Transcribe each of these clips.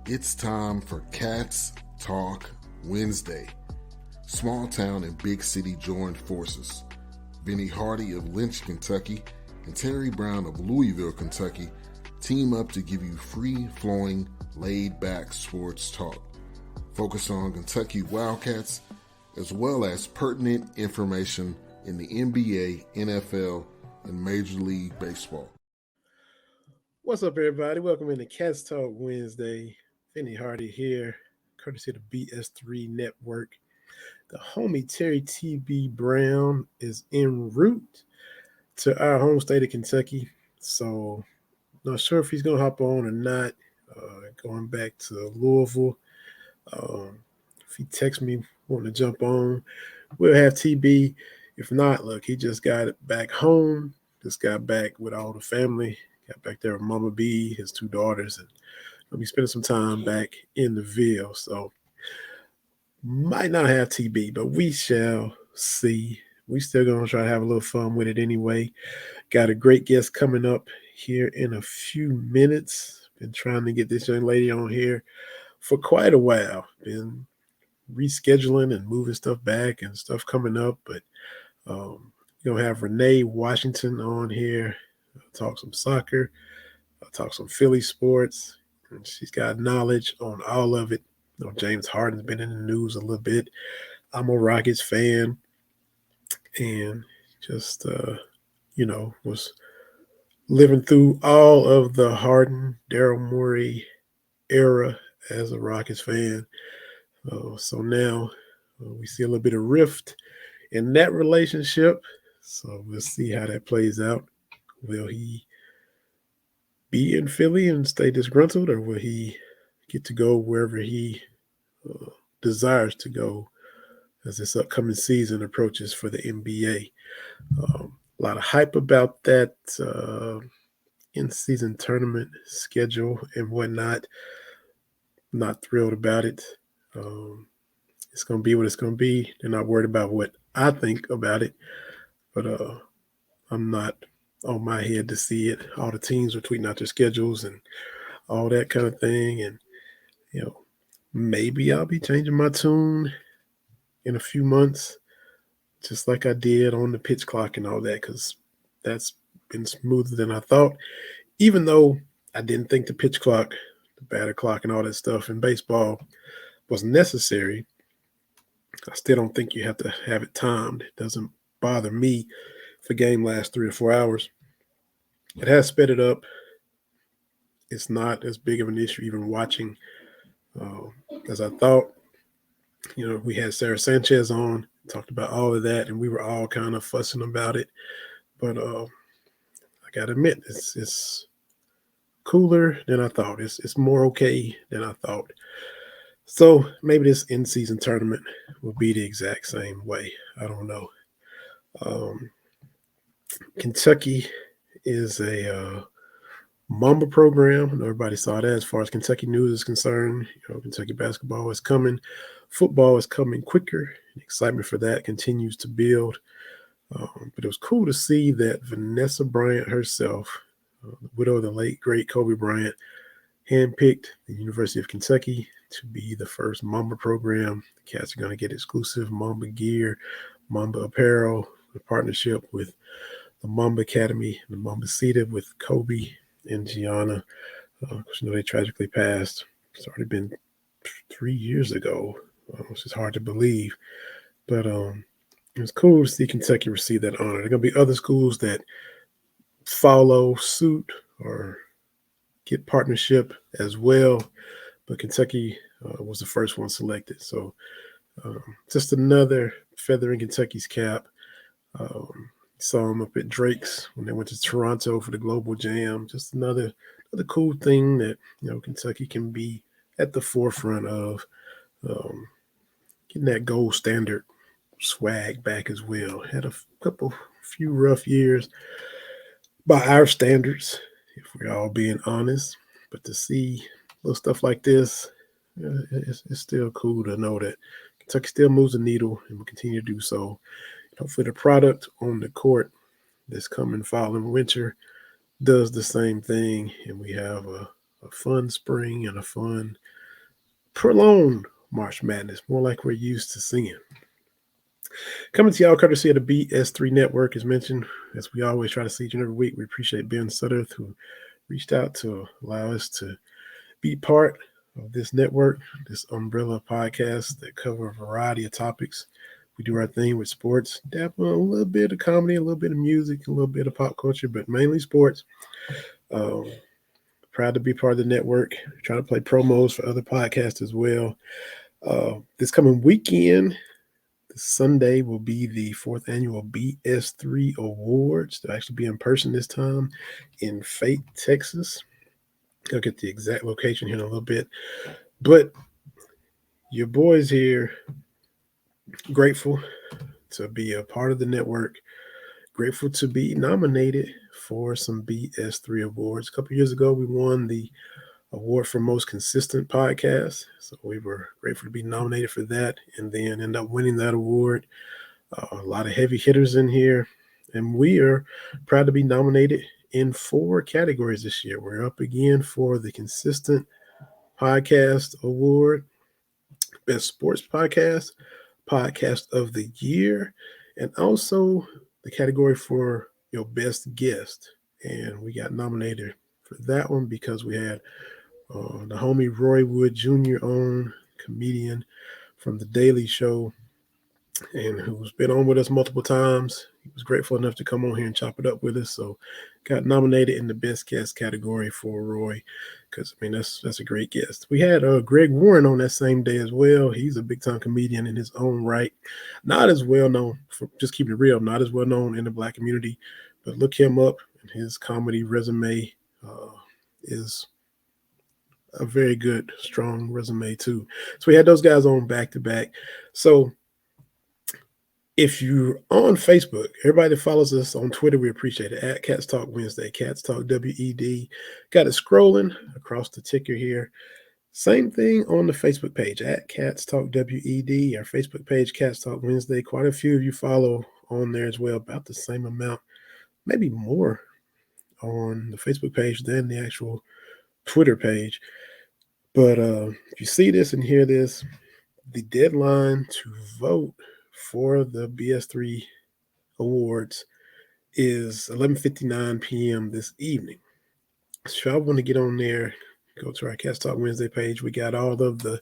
It's time for Cats Talk Wednesday. Small town and big city joined forces. Vinny Hardy of Lynch, Kentucky, and Terry Brown of Louisville, Kentucky, team up to give you free-flowing, laid-back sports talk. Focus on Kentucky Wildcats, as well as pertinent information in the NBA, NFL, and Major League Baseball. What's up, everybody? Welcome into Cats Talk Wednesday. Vinny Hardy here, courtesy of the BS3 Network. The homie Terry T.B. Brown is en route to our home state of Kentucky. So, not sure if he's going to hop on or not. Going back to Louisville. If he texts me wanting to jump on, we'll have TB. If not, look, he just got back home. Just got back with all the family. Got back there with Mama B, his two daughters, and I'll be spending some time back in the Ville. So might not have TB, but we shall see. We still going to try to have a little fun with it anyway. Got a great guest coming up here in a few minutes. Been trying to get this young lady on here for quite a while. Been rescheduling and moving stuff back and stuff coming up. But you're going to have Renee Washington on here. Talk some soccer. Talk some Philly sports. And she's got knowledge on all of it. You know, James Harden's been in the news a little bit. I'm a Rockets fan, and just was living through all of the Harden, Daryl Morey era as a Rockets fan. So now we see a little bit of rift in that relationship. So we'll see how that plays out. Will he be in Philly and stay disgruntled, or will he get to go wherever he desires to go as this upcoming season approaches for the NBA? A lot of hype about that in-season tournament schedule and whatnot. Not thrilled about it. It's going to be what it's going to be. They're not worried about what I think about it, but I'm not on my head to see it. All the teams are tweeting out their schedules and all that kind of thing. And, maybe I'll be changing my tune in a few months, just like I did on the pitch clock and all that, because that's been smoother than I thought. Even though I didn't think the pitch clock, the batter clock and all that stuff in baseball was necessary, I still don't think you have to have it timed. It doesn't bother me if a game lasts 3 or 4 hours. It has sped it up. It's not as big of an issue even watching as I thought. We had Sarah Sanchez on, talked about all of that, and we were all kind of fussing about it. But I got to admit, it's cooler than I thought. It's more okay than I thought. So maybe this in-season tournament will be the exact same way. I don't know. Kentucky is a Mamba program. Everybody saw that as far as Kentucky news is concerned. Kentucky basketball is coming. Football is coming quicker. The excitement for that continues to build. But it was cool to see that Vanessa Bryant herself, the widow of the late, great Kobe Bryant, handpicked the University of Kentucky to be the first Mamba program. The Cats are going to get exclusive Mamba gear, Mamba apparel, a partnership with the Mamba Academy, the Mamba seated with Kobe and Gianna. They tragically passed. It's already been 3 years ago, which is hard to believe. But it was cool to see Kentucky receive that honor. There are going to be other schools that follow suit or get partnership as well. But Kentucky was the first one selected. So just another feather in Kentucky's cap. Saw them up at Drake's when they went to Toronto for the Global Jam. Just another cool thing that Kentucky can be at the forefront of, getting that gold standard swag back as well. Had a few rough years by our standards, if we're all being honest. But to see little stuff like this, it's still cool to know that Kentucky still moves the needle and will continue to do so. Hopefully the product on the court this coming fall and winter does the same thing, and we have a fun spring and a fun prolonged March Madness, more like we're used to seeing. Coming to y'all courtesy of the BS3 Network, as mentioned, as we always try to see each and every week. We appreciate Ben Sutterth, who reached out to allow us to be part of this network, this umbrella podcast that cover a variety of topics. We do our thing with sports, dabble a little bit of comedy, a little bit of music, a little bit of pop culture, but mainly sports. Um, Proud to be part of the network. Trying to play promos for other podcasts as well. This coming weekend, this Sunday, will be the fourth annual BS3 Awards. They'll actually be in person this time in Fate, Texas. I'll get the exact location here in a little bit. But your boys here, grateful to be a part of the network, grateful to be nominated for some BS3 awards. A couple years ago, we won the award for most consistent podcast. So we were grateful to be nominated for that and then end up winning that award. A lot of heavy hitters in here. And we are proud to be nominated in 4 categories this year. We're up again for the Consistent Podcast Award, Best Sports Podcast, Podcast of the Year, and also the category for your best guest. And we got nominated for that one because we had the homie Roy Wood Jr. on, comedian from The Daily Show, and who's been on with us multiple times. He was grateful enough to come on here and chop it up with us. So got nominated in the best guest category for Roy, because I mean that's a great guest. We had Greg Warren on that same day as well. He's a big time comedian in his own right. Not as well known, for just keeping it real, not as well known in the Black community, but look him up, and his comedy resume is a very good, strong resume too. So we had those guys on back to back. So if you're on Facebook, everybody that follows us on Twitter, we appreciate it. At Cats Talk Wednesday, Cats Talk WED. Got it scrolling across the ticker here. Same thing on the Facebook page, at Cats Talk WED. Our Facebook page, Cats Talk Wednesday. Quite a few of you follow on there as well, about the same amount, maybe more on the Facebook page than the actual Twitter page. But if you see this and hear this, the deadline to vote for the BS3 awards is 11:59 p.m. this evening. So I want to get on there, go to our Cast Talk Wednesday page. We got all of the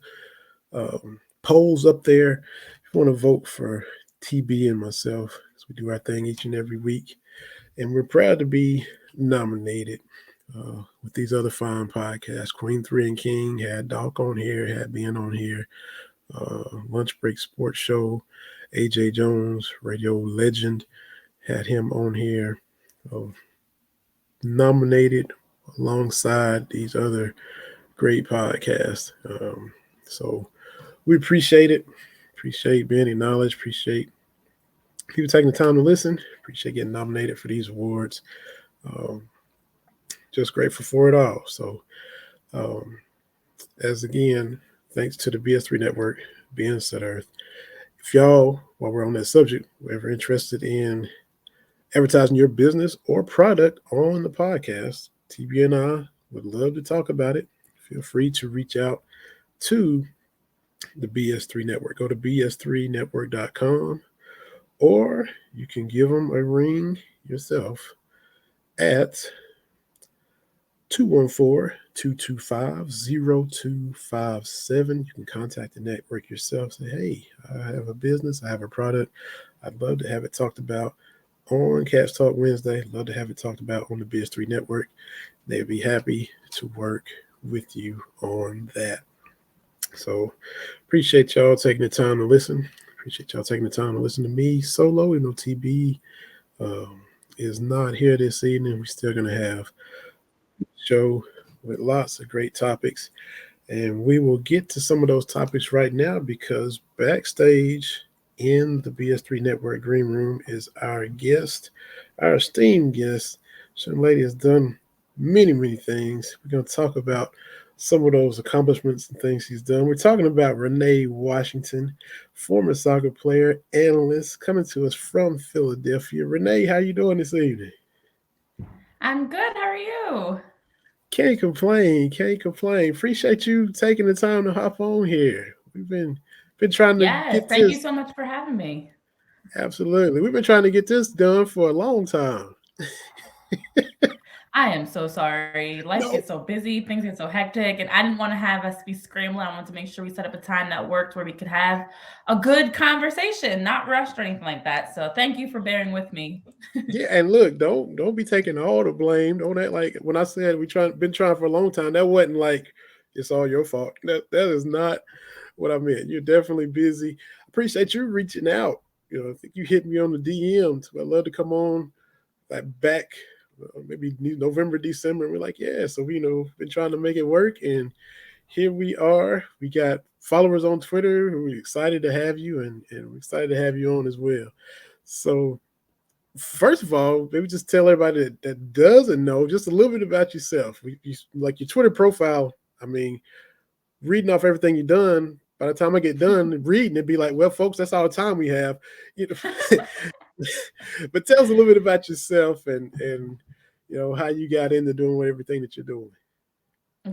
polls up there. If you want to vote for TB and myself, as we do our thing each and every week, and we're proud to be nominated with these other fine podcasts. Queen 3 and King had Doc on here, had Ben on here. Lunch Break Sports Show, AJ Jones, radio legend, had him on here, nominated alongside these other great podcasts. So we appreciate it. Appreciate being acknowledged. Appreciate people taking the time to listen. Appreciate getting nominated for these awards. Just grateful for it all. So, as again, thanks to the BS3 Network, being set earth. If y'all, while we're on that subject, were ever interested in advertising your business or product on the podcast, TB and I would love to talk about it. Feel free to reach out to the BS3 Network. Go to bs3network.com, or you can give them a ring yourself at 214-225-0257. You can contact the network yourself. Say, hey, I have a business, I have a product. I'd love to have it talked about on Cats Talk Wednesday. Love to have it talked about on the BS3 Network. They'd be happy to work with you on that. So appreciate y'all taking the time to listen. Appreciate y'all taking the time to listen to me solo. You know, TB is not here this evening. We're still going to have show with lots of great topics, and we will get to some of those topics right now, because backstage in the BS3 Network Green Room is our guest, our esteemed guest. This young lady has done many things. We're going to talk about some of those accomplishments and things she's done. We're talking about Renee Washington, former soccer player, analyst, coming to us from Philadelphia. Renee, how you doing this evening? I'm good. How are you? Can't complain. Can't complain. Appreciate you taking the time to hop on here. We've been trying to Yes, get thank you this. so much for having me. Absolutely. We've been trying to get this done for a long time. I am so sorry. Life gets No. so busy, things get so hectic, and I didn't want to have us be scrambling. I wanted to make sure we set up a time that worked where we could have a good conversation, not rushed or anything like that. So thank you for bearing with me. Yeah, and look, don't be taking all the blame. Don't act like when I said been trying for a long time, that wasn't like it's all your fault. That is not what I meant. You're definitely busy. Appreciate you reaching out. I think you hit me on the DMs. I'd love to come on like back maybe November, December. We're like, yeah. So we been trying to make it work, and here we are. We got followers on Twitter. We're excited to have you, and we're excited to have you on as well. So first of all, maybe just tell everybody that doesn't know just a little bit about yourself. Like your Twitter profile. I mean, reading off everything you've done. By the time I get done reading, it'd be like, well, folks, that's all the time we have. You know, but tell us a little bit about yourself and how you got into doing everything that you're doing.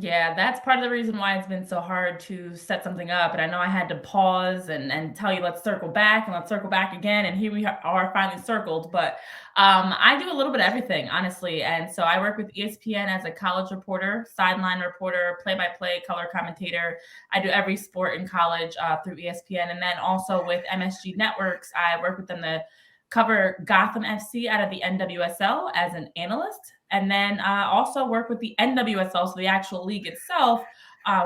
Yeah, that's part of the reason why it's been so hard to set something up. And I know I had to pause and tell you, let's circle back and let's circle back again. And here we are finally circled. But I do a little bit of everything, honestly. And so I work with ESPN as a college reporter, sideline reporter, play by play, color commentator. I do every sport in college through ESPN. And then also with MSG Networks, I work with them to cover Gotham FC out of the NWSL as an analyst, and then also work with the NWSL, so the actual league itself,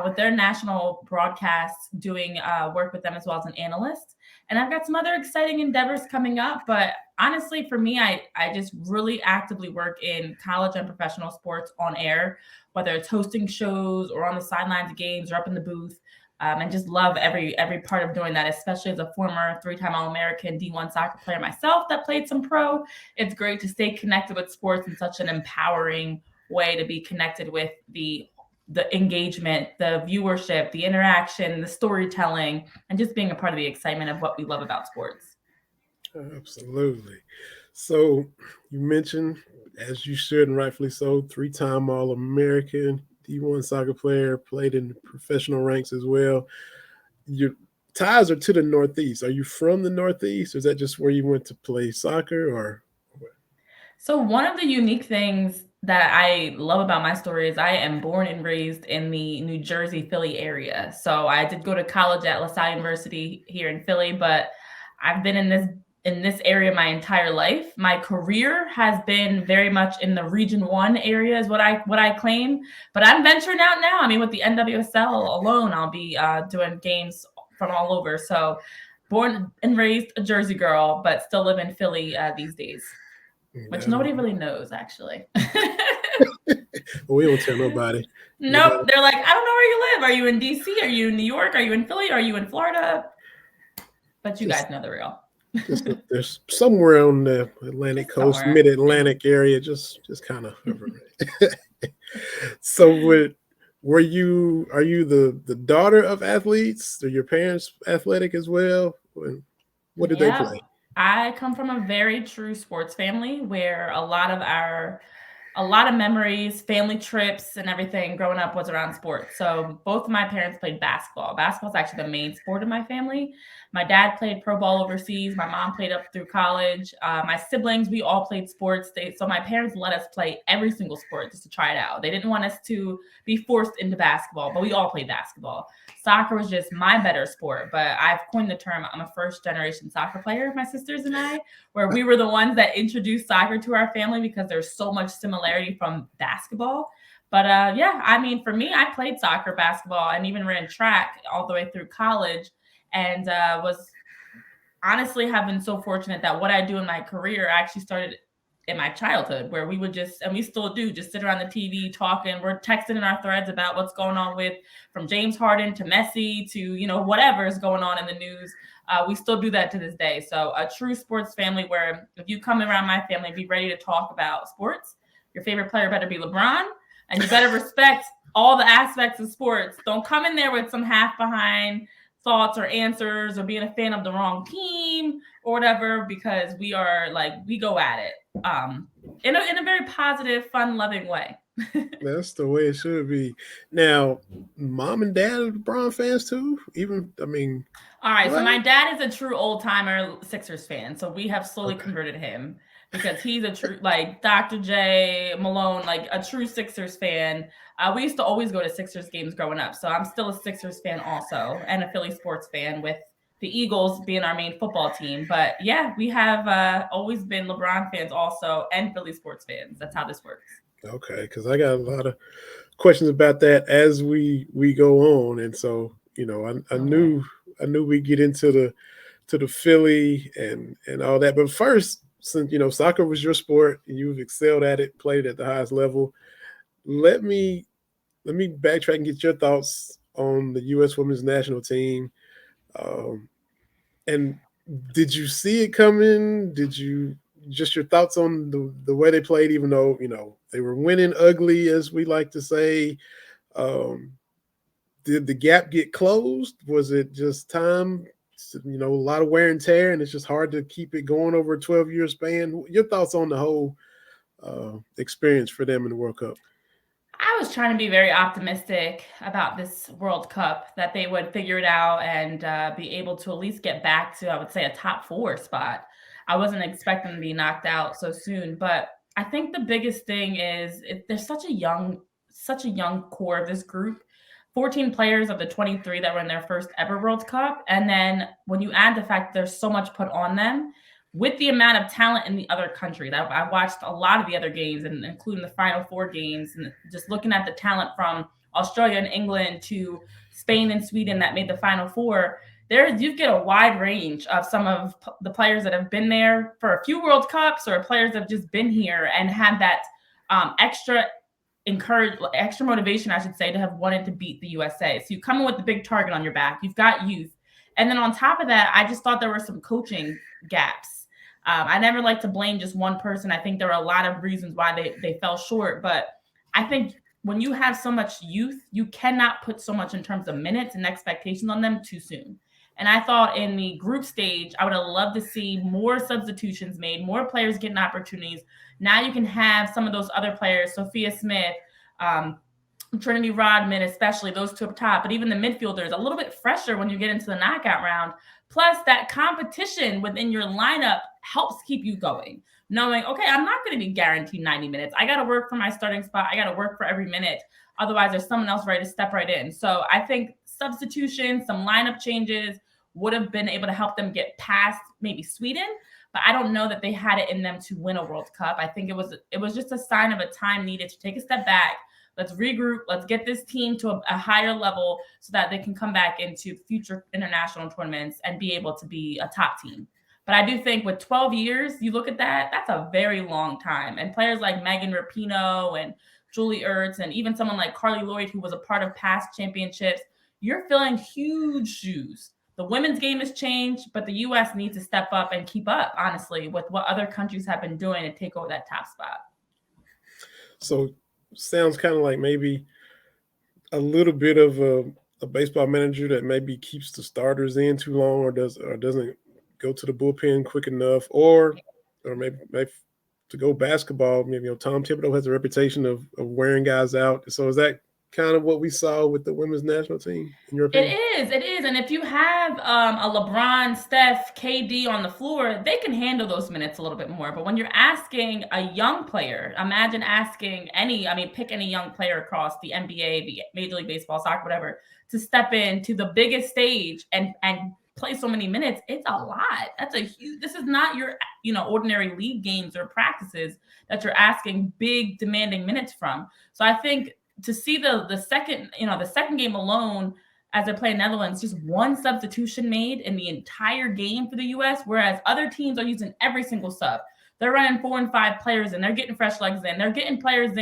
with their national broadcasts, doing work with them as well as an analyst. And I've got some other exciting endeavors coming up, but honestly, for me, I just really actively work in college and professional sports on air, whether it's hosting shows or on the sidelines of games or up in the booth. And just love every part of doing that, especially as a former three-time All-American D1 soccer player myself that played some pro. It's great to stay connected with sports in such an empowering way, to be connected with the engagement, the viewership, the interaction, the storytelling, and just being a part of the excitement of what we love about sports. Absolutely. So you mentioned, as you should and rightfully so, three-time All-American D1 soccer player, played in professional ranks as well. Your ties are to the Northeast. Are you from the Northeast, or is that just where you went to play soccer? Or So one of the unique things that I love about my story is I am born and raised in the New Jersey, Philly area. So I did go to college at LaSalle University here in Philly, but I've been in this area my entire life. My career has been very much in the Region 1 area is what I claim, but I'm venturing out now. I mean, with the NWSL alone, I'll be doing games from all over. So born and raised a Jersey girl, but still live in Philly these days, which nobody really knows, actually. we don't tell nobody. Nope. They're like, I don't know where you live. Are you in DC? Are you in New York? Are you in Philly? Are you in Florida? But you guys know the real. There's somewhere on the Atlantic coast, mid-Atlantic area, just kind of. So are you the daughter of athletes? Are your parents athletic as well? What did they Yeah, play? I come from a very true sports family where a lot of memories, family trips, and everything growing up was around sports. So both of my parents played basketball. Basketball is actually the main sport in my family. My dad played pro ball overseas. My mom played up through college. My siblings, we all played sports. So my parents let us play every single sport just to try it out. They didn't want us to be forced into basketball, but we all played basketball. Soccer was just my better sport, but I've coined the term, I'm a first generation soccer player, my sisters and I, where we were the ones that introduced soccer to our family because there's so much similarity from basketball. But yeah, I mean, for me, I played soccer, basketball, and even ran track all the way through college, and was honestly have been so fortunate that what I do in my career actually started in my childhood, where we would just, and we still do, just sit around the TV talking. We're texting in our threads about what's going on with, from James Harden to Messi to, whatever is going on in the news. We still do that to this day. So a true sports family where if you come around my family, be ready to talk about sports. Your favorite player better be LeBron, and you better respect all the aspects of sports. Don't come in there with some half behind thoughts or answers or being a fan of the wrong team or whatever, because we are like, we go at it in a very positive, fun loving way. That's the way it should be. Now, mom and dad are LeBron fans too. All right, so What? my dad is a true old timer Sixers fan, so we have slowly Okay. converted him because he's a true like Dr. J Malone, like a true Sixers fan. We used to always go to Sixers games growing up, so I'm still a Sixers fan also, and a Philly sports fan with the Eagles being our main football team. But yeah, we have always been LeBron fans also, and Philly sports fans. That's how this works. Okay, because I got a lot of questions about that as we go on, and so I Okay. knew we get into the Philly and all that. But first, since soccer was your sport and you've excelled at it, played at the highest level, let me backtrack and get your thoughts on the U.S. Women's National Team. Um, and did you see it coming? Did you just your thoughts on the way they played, even though they were winning ugly, as we like to say? Um, did the gap get closed? Was it just time? A lot of wear and tear, and it's just hard to keep it going over a 12-year span. Your thoughts on the whole experience for them in the World Cup? I was trying to be very optimistic about this World Cup that they would figure it out and be able to at least get back to, I would say, a top 4 spot. I wasn't expecting to be knocked out so soon, but I think the biggest thing is there's such a young core of this group. 14 players of the 23 that were in their first ever World Cup, and then when you add the fact there's so much put on them, with the amount of talent in the other countries. I watched a lot of the other games, and including the Final Four games, and just looking at the talent from Australia and England to Spain and Sweden that made the Final Four. There, you get a wide range of some of the players that have been there for a few World Cups, or players that have just been here and had that extra motivation, I should say, to have wanted to beat the USA. So you come in with the big target on your back. You've got youth. And then on top of that, I just thought there were some coaching gaps. I never like to blame just one person. I think there were a lot of reasons why they fell short. But I think when you have so much youth, you cannot put so much in terms of minutes and expectations on them too soon. And I thought in the group stage, I would have loved to see more substitutions made, more players getting opportunities. Now you can have some of those other players, Sophia Smith, um, Trinity Rodman, especially those two up top, but even the midfielders, a little bit fresher when you get into the knockout round. Plus, that competition within your lineup helps keep you going, knowing, okay, I'm not going to be guaranteed 90 minutes. I got to work for my starting spot. I got to work for every minute. Otherwise, there's someone else ready to step right in. So I think substitution, some lineup changes would have been able to help them get past maybe Sweden, but I don't know that they had it in them to win a World Cup. I think it was just a sign of a time needed to take a step back. Let's regroup. Let's get this team to a higher level so that they can come back into future international tournaments and be able to be a top team. But I do think with 12 years, you look at that, that's a very long time. And players like Megan Rapinoe and Julie Ertz and even someone like Carly Lloyd, who was a part of past championships, you're filling huge shoes. The women's game has changed, but the U.S. needs to step up and keep up, honestly, with what other countries have been doing to take over that top spot. So sounds kind of like maybe a little bit of a baseball manager that maybe keeps the starters in too long, or doesn't go to the bullpen quick enough, or maybe to go basketball. Maybe Tom Thibodeau has a reputation of wearing guys out. So is that kind of what we saw with the women's national team, in your opinion? It is. And if you have a LeBron, Steph, KD on the floor, they can handle those minutes a little bit more. But when you're asking a young player, imagine asking pick any young player across the NBA, the Major League Baseball, soccer, whatever, to step into the biggest stage and play so many minutes. It's a lot. This is not your, ordinary league games or practices that you're asking big demanding minutes from. So I think to see the second game alone, as they're playing Netherlands, just one substitution made in the entire game for the U.S., whereas other teams are using every single sub. They're running 4 and 5 players in. They're getting fresh legs in. They're getting players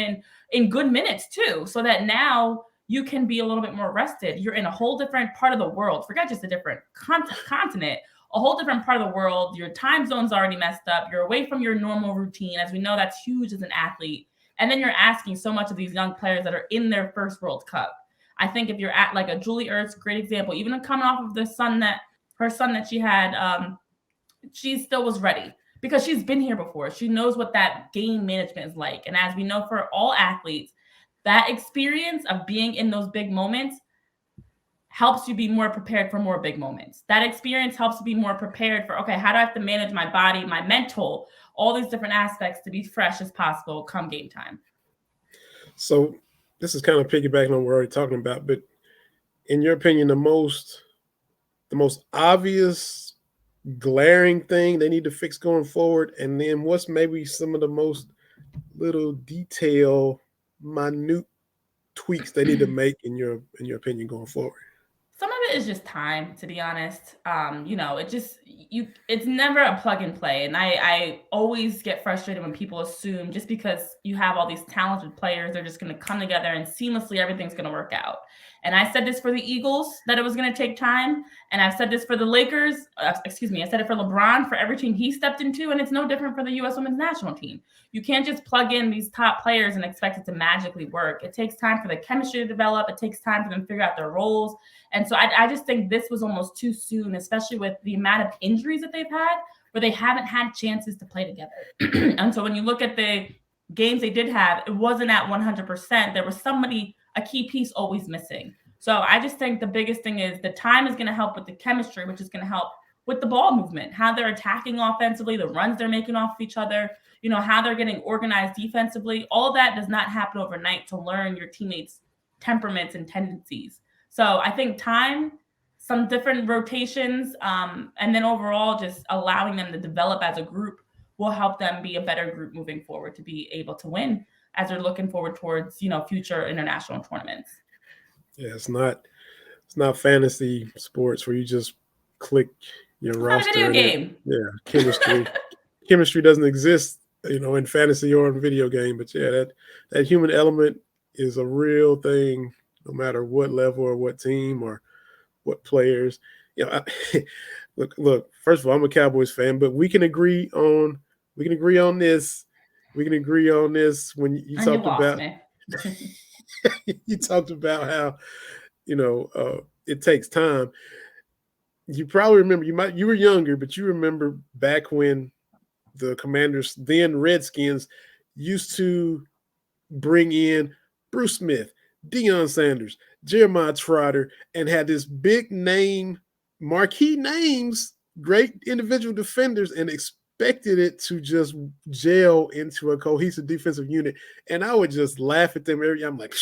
in good minutes too, so that now you can be a little bit more rested. You're in a whole different part of the world. Forget just a different continent, a whole different part of the world. Your time zone's already messed up. You're away from your normal routine. As we know, that's huge as an athlete. And then you're asking so much of these young players that are in their first World Cup. I think if you're at like a Julie Ertz, great example, even coming off of her son that she had, she still was ready because she's been here before. She knows what that game management is like. And as we know, for all athletes, that experience of being in those big moments helps you be more prepared for more big moments. That experience helps you be more prepared for, okay, how do I have to manage my body, my mental, all these different aspects to be fresh as possible come game time. So this is kind of piggybacking on what we're already talking about, but in your opinion, the most obvious glaring thing they need to fix going forward, and then what's maybe some of the most little detail, minute tweaks they need to make in your opinion going forward? Some of it is just time, to be honest. It's never a plug and play. And I always get frustrated when people assume just because you have all these talented players, they're just going to come together and seamlessly everything's going to work out. And I said this for the Eagles, that it was going to take time. And I've said this for the Lakers. I said it for LeBron, for every team he stepped into. And it's no different for the U.S. women's national team. You can't just plug in these top players and expect it to magically work. It takes time for the chemistry to develop. It takes time for them to figure out their roles. And so I just think this was almost too soon, especially with the amount of injuries that they've had, where they haven't had chances to play together. And so when you look at the games they did have, it wasn't at 100%. There was a key piece always missing. So I just think the biggest thing is the time is going to help with the chemistry, which is going to help with the ball movement, how they're attacking offensively, the runs they're making off of each other, how they're getting organized defensively. All of that does not happen overnight to learn your teammates' temperaments and tendencies. So I think time, some different rotations, and then overall just allowing them to develop as a group will help them be a better group moving forward to be able to win as they're looking forward towards, future international tournaments. Yeah, it's not fantasy sports where you just click your roster. It's not a video game. Chemistry. Chemistry doesn't exist, in fantasy or in video game. But yeah, that human element is a real thing, no matter what level or what team or what players. Look. First of all, I'm a Cowboys fan, but we can agree on this. We can agree on this when you talked about. You talked about how, it takes time. You probably remember, you were younger, but you remember back when the Commanders, then Redskins, used to bring in Bruce Smith, Deion Sanders, Jeremiah Trotter, and had this big name, marquee names, great individual defenders, and expected it to just gel into a cohesive defensive unit. And I would just laugh at them every time. I'm like,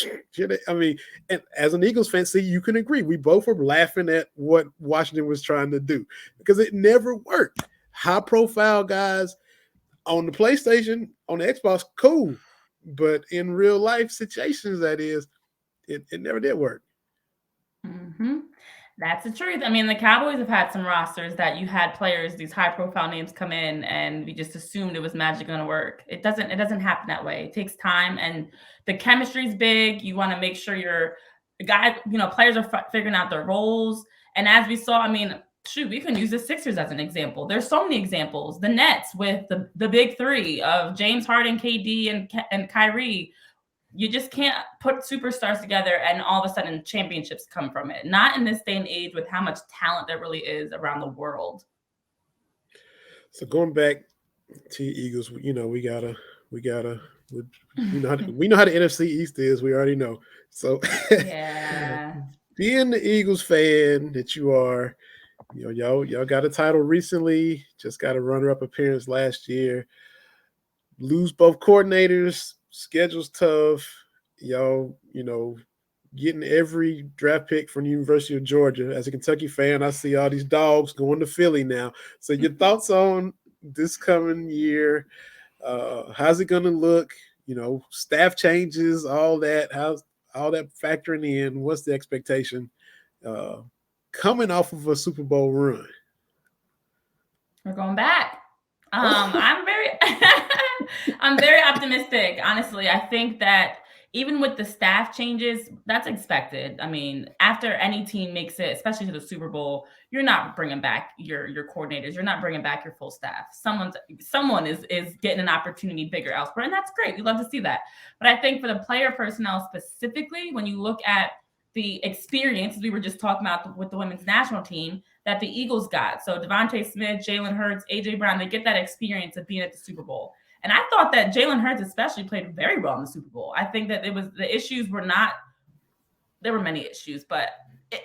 and as an Eagles fan, see, you can agree. We both were laughing at what Washington was trying to do because it never worked. High profile guys on the PlayStation, on the Xbox, cool. But in real life situations, that is, it never did work. Mm-hmm. That's the truth. I mean, the Cowboys have had some rosters that you had players, these high profile names come in and we just assumed it was magic going to work. It doesn't happen that way. It takes time and the chemistry is big. You want to make sure your guys, players are figuring out their roles. And as we saw, we can use the Sixers as an example. There's so many examples. The Nets with the big three of James Harden, KD, and Kyrie. You just can't put superstars together and all of a sudden championships come from it. Not in this day and age with how much talent there really is around the world. So going back to Eagles, we know how the NFC East is. We already know. So yeah, being the Eagles fan that you are, y'all got a title recently. Just got a runner-up appearance last year. Lose both coordinators. Schedule's tough. Y'all, getting every draft pick from the University of Georgia. As a Kentucky fan, I see all these dogs going to Philly now. So your thoughts on this coming year? How's it going to look? Staff changes, all that. How's all that factoring in? What's the expectation coming off of a Super Bowl run? We're going back. I'm very optimistic. Honestly, I think that even with the staff changes, that's expected. After any team makes it, especially to the Super Bowl, you're not bringing back your coordinators. You're not bringing back your full staff. Someone is getting an opportunity bigger elsewhere, and that's great. We love to see that. But I think for the player personnel specifically, when you look at the experience we were just talking about with the women's national team that the Eagles got. So Devontae Smith, Jalen Hurts, AJ Brown, they get that experience of being at the Super Bowl. And I thought that Jalen Hurts especially played very well in the Super Bowl. I think that the issues were not, there were many issues, but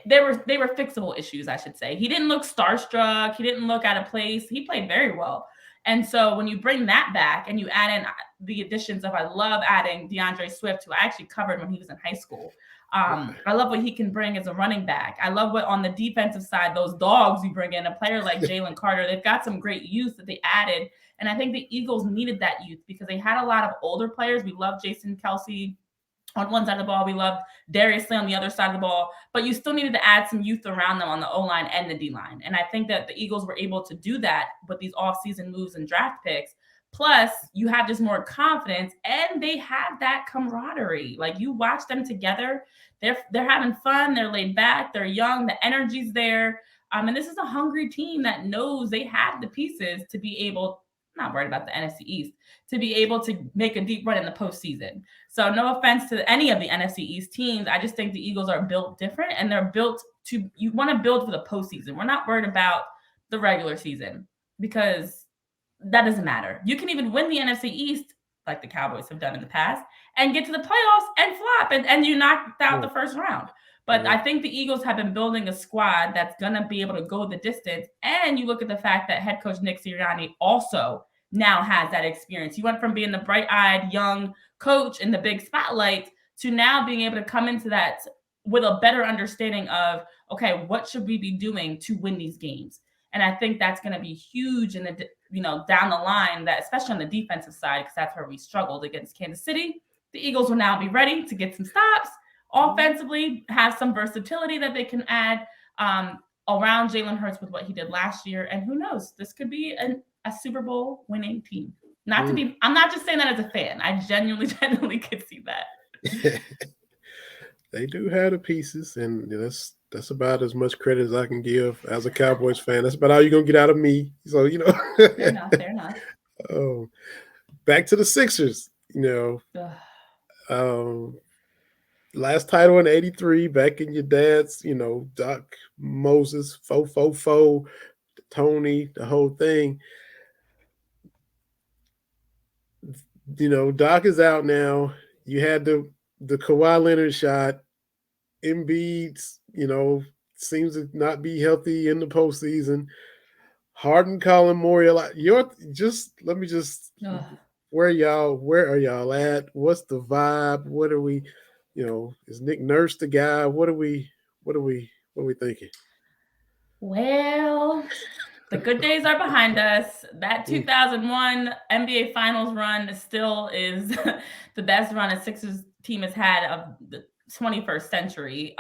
they were fixable issues, I should say. He didn't look starstruck. He didn't look out of place. He played very well. And so when you bring that back and you add in the additions of, I love adding DeAndre Swift, who I actually covered when he was in high school. I love what he can bring as a running back. I love what on the defensive side, those dogs you bring in, a player like Jalen Carter. They've got some great youth that they added. And I think the Eagles needed that youth because they had a lot of older players. We love Jason Kelsey on one side of the ball. We loved Darius Slay on the other side of the ball. But you still needed to add some youth around them on the O-line and the D-line. And I think that the Eagles were able to do that with these off-season moves and draft picks. Plus, you have just more confidence, and they have that camaraderie. Like, you watch them together, they're having fun, they're laid back, they're young, the energy's there. And this is a hungry team that knows they have the pieces to be able, not worried about the NFC East, to be able to make a deep run in the postseason. So no offense to any of the NFC East teams. I just think the Eagles are built different, and they're built to, you want to build for the postseason. We're not worried about the regular season because that doesn't matter. You can even win the NFC East like the Cowboys have done in the past and get to the playoffs and flop and you knocked out the first round. But I think the Eagles have been building a squad that's going to be able to go the distance. And you look at the fact that head coach Nick Sirianni also now has that experience. He went from being the bright-eyed young coach in the big spotlight to now being able to come into that with a better understanding of, okay, what should we be doing to win these games? And I think that's going to be huge in the, down the line, that especially on the defensive side, because that's where we struggled against Kansas City. The Eagles will now be ready to get some stops offensively, have some versatility that they can add around Jalen Hurts with what he did last year. And who knows, this could be a Super Bowl winning team. I'm not just saying that as a fan. I genuinely could see that. They do have the pieces, and that's about as much credit as I can give as a Cowboys fan. That's about all you're going to get out of me. So, Fair enough. Back to the Sixers, last title in 83, back in your dad's, Doc Moses, Fo, Tony, the whole thing. Doc is out now. You had the Kawhi Leonard shot. Embiid, seems to not be healthy in the postseason. Harden calling Morial. Where are y'all at? What's the vibe? What are we, is Nick Nurse the guy? What are we thinking? Well, the good days are behind us. That 2001 NBA Finals run still is the best run a Sixers team has had of the 21st century.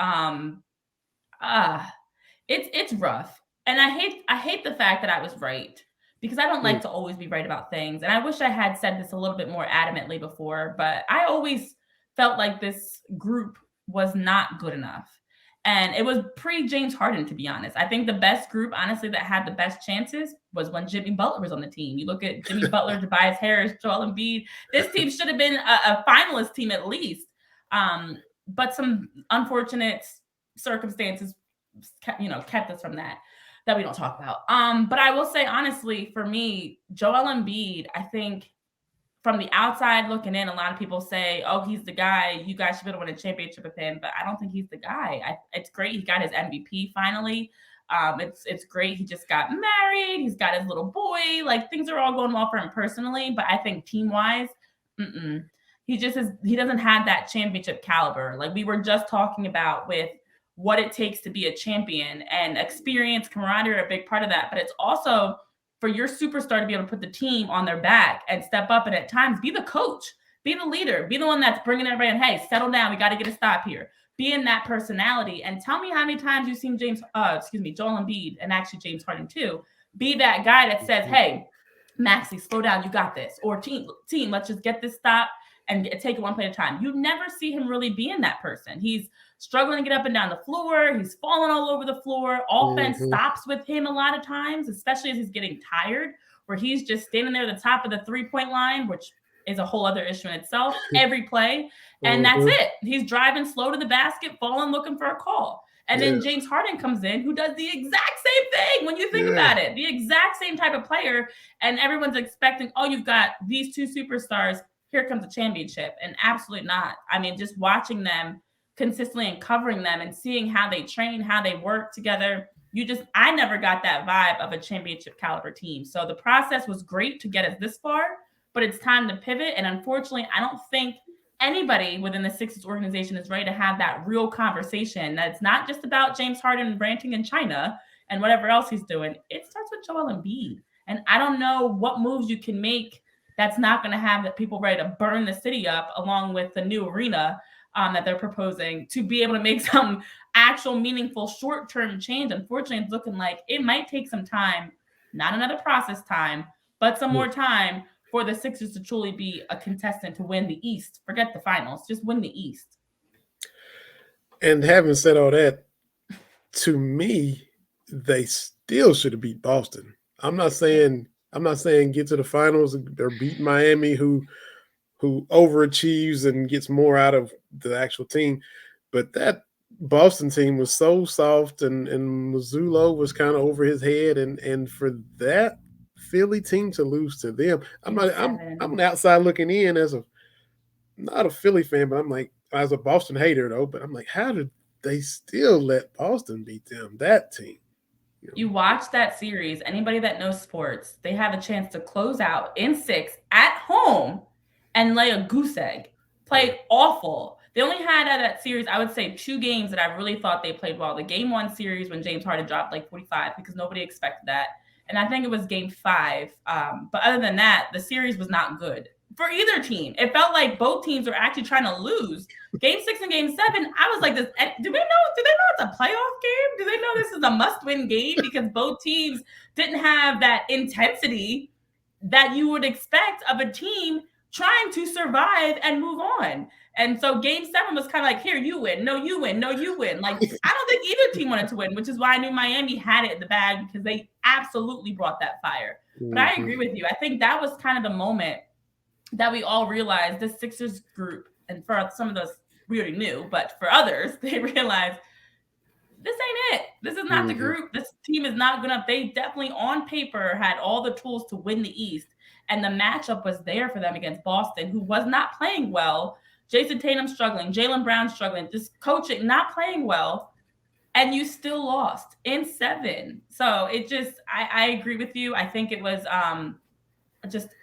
It's rough. And I hate the fact that I was right, because I don't like to always be right about things. And I wish I had said this a little bit more adamantly before, but I always felt like this group was not good enough. And it was pre-James Harden, to be honest. I think the best group, honestly, that had the best chances was when Jimmy Butler was on the team. You look at Jimmy Butler, Tobias Harris, Joel Embiid. This team should have been a finalist team at least. But some unfortunate circumstances, kept us from that we don't talk about. But I will say, honestly, for me, Joel Embiid, I think from the outside looking in, a lot of people say, oh, he's the guy. You guys should be able to win a championship with him. But I don't think he's the guy. It's great. He got his MVP finally. It's great. He just got married. He's got his little boy. Like, things are all going well for him personally. But I think team-wise, he doesn't have that championship caliber. Like we were just talking about with what it takes to be a champion, and experience, camaraderie are a big part of that. But it's also for your superstar to be able to put the team on their back and step up, and at times be the coach, be the leader, be the one that's bringing everybody in. Hey, settle down. We got to get a stop here. Be in that personality. And tell me how many times you've seen Joel Embiid, and actually James Harden too, be that guy that says, hey, Maxey, slow down. You got this. Or team, let's just get this stop and take it one play at a time. You never see him really being that person. He's struggling to get up and down the floor. He's falling all over the floor. Offense stops with him a lot of times, especially as he's getting tired, where he's just standing there at the top of the three-point line, which is a whole other issue in itself, every play. And that's it. He's driving slow to the basket, falling, looking for a call. And then James Harden comes in, who does the exact same thing when you think about it. The exact same type of player. And everyone's expecting, oh, you've got these two superstars. Here comes a championship. And absolutely not. I mean, just watching them consistently and covering them and seeing how they train, how they work together. I never got that vibe of a championship caliber team. So the process was great to get us this far, but it's time to pivot. And unfortunately, I don't think anybody within the Sixers organization is ready to have that real conversation. That's not just about James Harden ranting in China and whatever else he's doing. It starts with Joel Embiid. And I don't know what moves you can make that's not going to have the people ready to burn the city up along with the new arena that they're proposing to be able to make some actual meaningful short-term change. Unfortunately, it's looking like it might take some time, not another process time, but some more time for the Sixers to truly be a contestant to win the East. Forget the finals, just win the East. And having said all that, to me, they still should have beat Boston. I'm not saying get to the finals or beat Miami, who overachieves and gets more out of the actual team. But that Boston team was so soft, and Mazzulla was kind of over his head, and for that Philly team to lose to them, I'm an outside looking in as not a Philly fan, but I'm like, as a Boston hater though, but I'm like, how did they still let Boston beat them, that team? You watch that series, anybody that knows sports, they have a chance to close out in 6 at home and lay a goose egg. Played awful. They only had out of that series, I would say, 2 games that I really thought they played well. The Game 1 series when James Harden dropped like 45 because nobody expected that. And I think it was Game 5. But other than that, the series was not good for either team. It felt like both teams were actually trying to lose. Game 6 and Game 7, I was like, do they know it's a playoff game? Do they know this is a must-win game? Because both teams didn't have that intensity that you would expect of a team trying to survive and move on. And so Game 7 was kind of like, here, you win. No, you win. No, you win. Like, I don't think either team wanted to win, which is why I knew Miami had it in the bag because they absolutely brought that fire. But I agree with you. I think that was kind of the moment that we all realized this Sixers group, and for some of us, we already knew, but for others, they realized this ain't it. This is not the group. This team is not going to, they definitely on paper had all the tools to win the East. And the matchup was there for them against Boston, who was not playing well. Jason Tatum struggling, Jaylen Brown struggling, just coaching, not playing well. And you still lost in 7. So it just, I agree with you. I think it was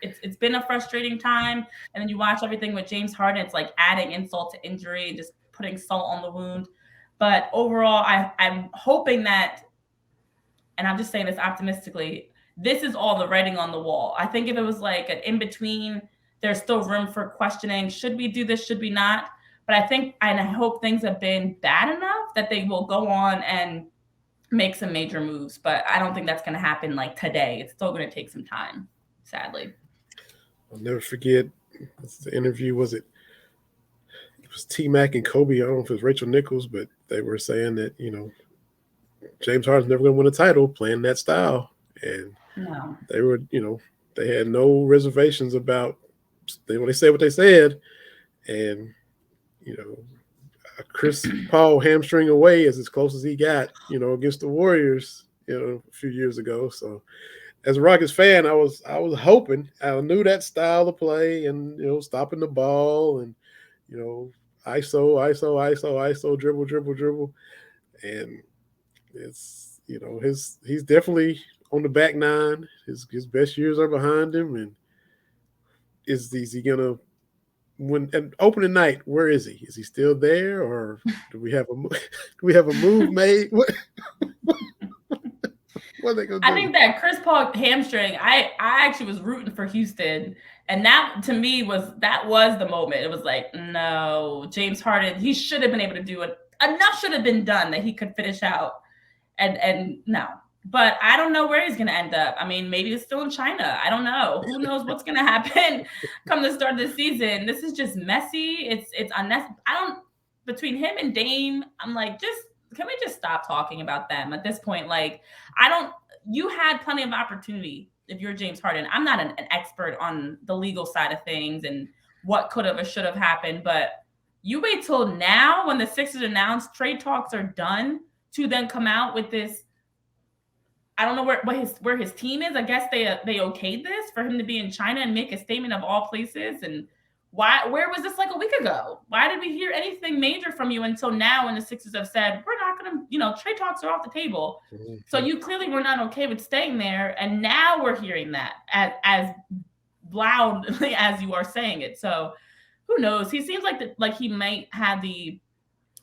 it's been a frustrating time. And then you watch everything with James Harden, it's like adding insult to injury and just putting salt on the wound. But overall, I'm hoping that, and I'm just saying this optimistically, this is all the writing on the wall. I think if it was like an in-between, there's still room for questioning. Should we do this? Should we not? But I think, and I hope things have been bad enough that they will go on and make some major moves. But I don't think that's going to happen like today. It's still going to take some time, sadly. I'll never forget the interview. It was T-Mac and Kobe. I don't know if it was Rachel Nichols, but they were saying that, James Harden's never going to win a title playing that style. And they were, they had no reservations about they said what they said. And, Chris Paul hamstring away is as close as he got, against the Warriors, a few years ago. So as a Rockets fan, I was hoping, I knew that style of play and, stopping the ball and, ISO, dribble. And it's, he's definitely on the back nine. His best years are behind him. And is he going to win an opening night? Where is he? Is he still there, or do we have a move made? What are they going to do? I think that Chris Paul hamstring, I actually was rooting for Houston. And that, to me, was the moment. It was like, no, James Harden, he should have been able to do it. Enough should have been done that he could finish out. And no. But I don't know where he's going to end up. I mean, maybe it's still in China. I don't know. Who knows what's going to happen come the start of the season. This is just messy. It's unnecessary. Between him and Dame, I'm like, can we just stop talking about them at this point? Like, you had plenty of opportunity if you're James Harden. I'm not an expert on the legal side of things and what could have or should have happened, but you wait till now when the Sixers announced trade talks are done to then come out with this. I don't know where his team is. I guess they okayed this for him to be in China and make a statement of all places. And where was this like a week ago? Why did we hear anything major from you until now when the Sixers have said, we're not going to, trade talks are off the table. Mm-hmm. So you clearly were not okay with staying there. And now we're hearing that as loudly as you are saying it. So who knows? He seems like he might have the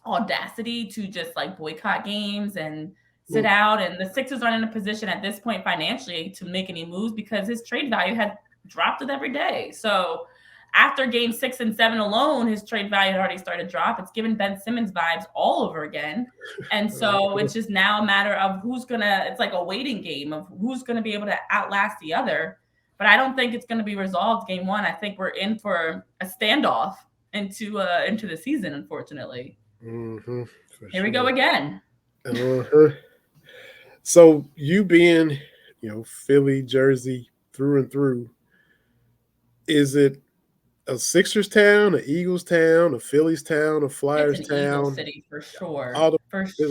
audacity to just like boycott games and sit out. And the Sixers aren't in a position at this point financially to make any moves because his trade value had dropped with every day. So after game 6 and 7 alone, his trade value had already started to drop. It's given Ben Simmons vibes all over again. And so it's just now a matter of it's like a waiting game of who's going to be able to outlast the other. But I don't think it's going to be resolved game 1. I think we're in for a standoff into the season, unfortunately. Mm-hmm, Here we go again. So you being, Philly, Jersey through and through, is it a Sixers town, an Eagles town, a Phillies town, a Flyers it's an town? Eagles city for sure.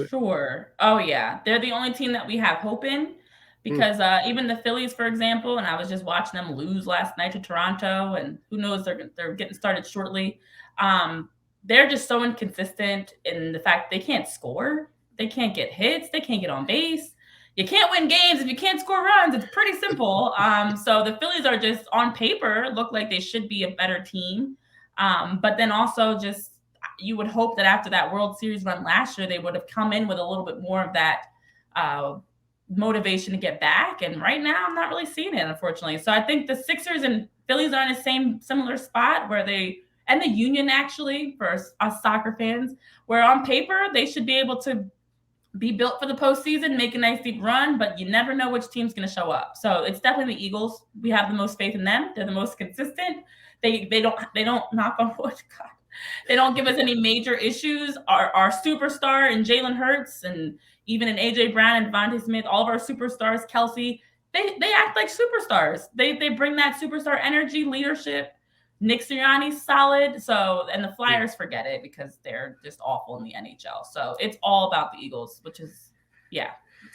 Sure. Oh yeah, they're the only team that we have hope in because even the Phillies, for example, and I was just watching them lose last night to Toronto, and who knows, they're getting started shortly. They're just so inconsistent in the fact they can't score, they can't get hits, they can't get on base. You can't win games if you can't score runs. It's pretty simple. So the Phillies are just on paper look like they should be a better team. But then also just you would hope that after that World Series run last year, they would have come in with a little bit more of that motivation to get back. And right now I'm not really seeing it, unfortunately. So I think the Sixers and Phillies are in the similar spot where and the Union actually for us soccer fans, where on paper they should be able to be built for the postseason, make a nice deep run, but you never know which team's going to show up. So it's definitely the Eagles. We have the most faith in them. They're the most consistent. They don't knock on wood. God. They don't give us any major issues. Our superstar in Jalen Hurts and even in AJ Brown and Devontae Smith, all of our superstars, Kelsey, they act like superstars. They bring that superstar energy, leadership. Nick Sirianni's solid. So, and the Flyers forget it because they're just awful in the NHL. So it's all about the Eagles, which is,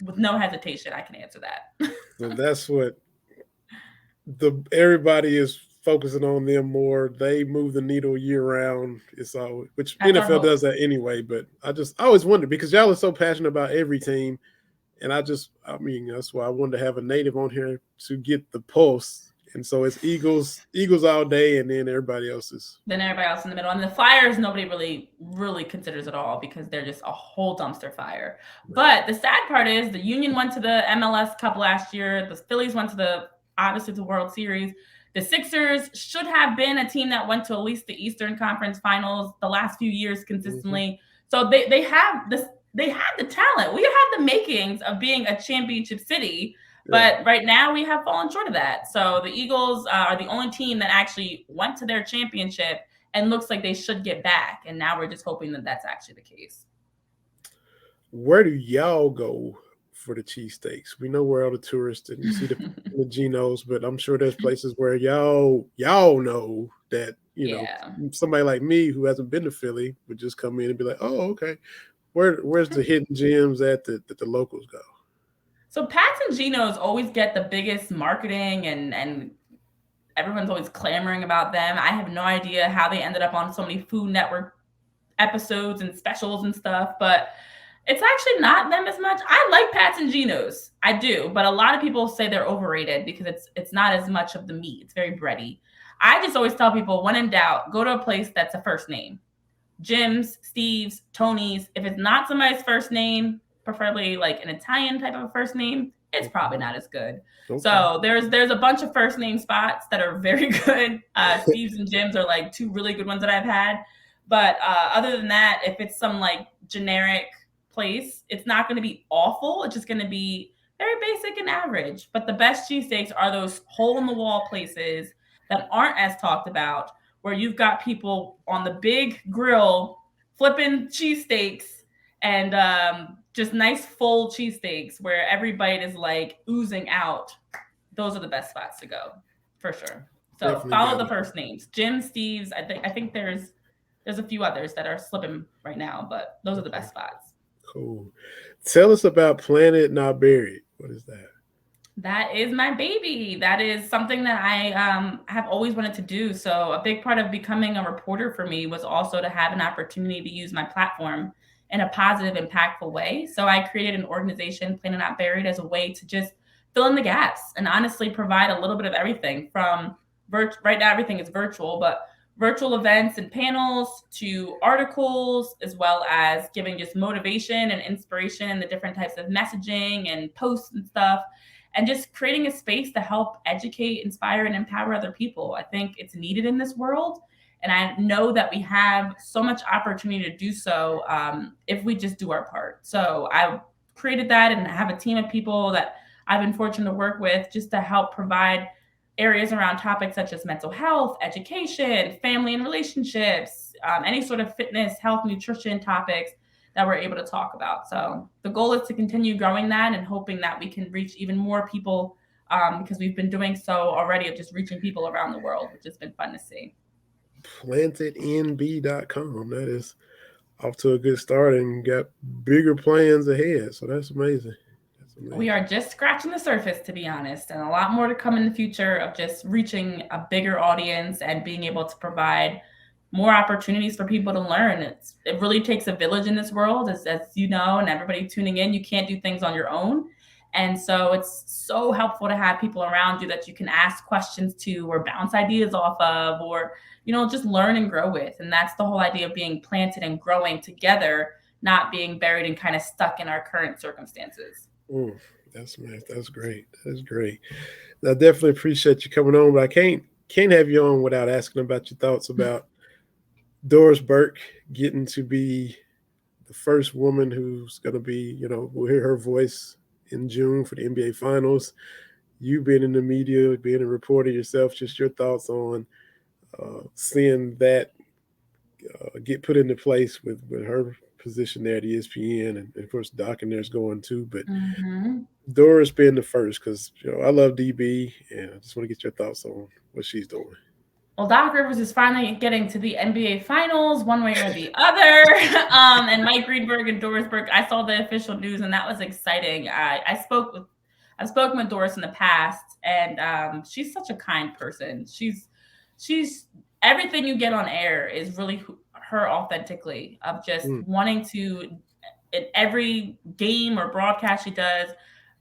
with no hesitation, I can answer that. So that's what everybody is focusing on them more. They move the needle year round. It's all, which that's NFL does that anyway. But I always wonder because y'all are so passionate about every team. And that's why I wanted to have a native on here to get the pulse. And so it's Eagles all day, and then everybody else is. Then everybody else in the middle. And the Flyers, nobody really, really considers at all because they're just a whole dumpster fire. Right. But the sad part is the Union went to the MLS Cup last year. The Phillies went to obviously the World Series. The Sixers should have been a team that went to at least the Eastern Conference Finals the last few years consistently. Mm-hmm. So they have this. They have the talent. We have the makings of being a championship city. But right now we have fallen short of that. So the Eagles are the only team that actually went to their championship and looks like they should get back. And now we're just hoping that that's actually the case. Where do y'all go for the cheesesteaks? We know where all the tourists and you see the Genos, but I'm sure there's places where y'all know that, know, somebody like me who hasn't been to Philly would just come in and be like, oh, okay. Where's the hidden gems that the locals go? So Pat's and Geno's always get the biggest marketing and everyone's always clamoring about them. I have no idea how they ended up on so many Food Network episodes and specials and stuff, but it's actually not them as much. I like Pat's and Geno's. I do, but a lot of people say they're overrated because it's not as much of the meat. It's very bready. I just always tell people, when in doubt, go to a place that's a first name. Jim's, Steve's, Tony's. If it's not somebody's first name, preferably like an Italian type of a first name, it's probably not as good. Okay. So there's a bunch of first name spots that are very good. Steve's and Jim's are like two really good ones that I've had. But other than that, if it's some like generic place, it's not going to be awful. It's just going to be very basic and average. But the best cheesesteaks are those hole in the wall places that aren't as talked about, where you've got people on the big grill flipping cheesesteaks and just nice full cheesesteaks where every bite is like oozing out. Those are the best spots to go for sure. So definitely follow the first names. Jim, Steve's. I think there's a few others that are slipping right now, but those are the best spots. Cool. Tell us about Planet Not Buried. What is that? That is my baby. That is something that I have always wanted to do. So a big part of becoming a reporter for me was also to have an opportunity to use my platform in a positive, impactful way. So I created an organization, Planet Not Buried, as a way to just fill in the gaps and honestly provide a little bit of everything from right now, everything is virtual, but virtual events and panels to articles, as well as giving just motivation and inspiration and the different types of messaging and posts and stuff, and just creating a space to help educate, inspire, and empower other people. I think it's needed in this world. And I know that we have so much opportunity to do so if we just do our part. So I created that and have a team of people that I've been fortunate to work with just to help provide areas around topics such as mental health, education, family and relationships, any sort of fitness, health, nutrition topics that we're able to talk about. So the goal is to continue growing that and hoping that we can reach even more people because we've been doing so already of just reaching people around the world, which has been fun to see. PlantedNB.com. That is off to a good start and got bigger plans ahead. So that's amazing. We are just scratching the surface, to be honest, and a lot more to come in the future of just reaching a bigger audience and being able to provide more opportunities for people to learn. It really takes a village in this world, as you know, and everybody tuning in. You can't do things on your own. And so it's so helpful to have people around you that you can ask questions to or bounce ideas off of or, just learn and grow with. And that's the whole idea of being planted and growing together, not being buried and kind of stuck in our current circumstances. That's nice. That's great. That's great. I definitely appreciate you coming on, but I can't have you on without asking about your thoughts about Doris Burke getting to be the first woman who's going to be, we'll hear her voice in June for the NBA Finals. You being in the media, being a reporter yourself, just your thoughts on seeing that get put into place with her position there at ESPN, and of course Doc and there's going too. But Doris being the first, because I love DB, and I just want to get your thoughts on what she's doing. Well, Doc Rivers is finally getting to the NBA Finals one way or the other. And Mike Greenberg and Doris Burke, I saw the official news, and that was exciting. I've spoken with Doris in the past, and she's such a kind person. She's everything you get on air is really her authentically, of just wanting to, in every game or broadcast she does,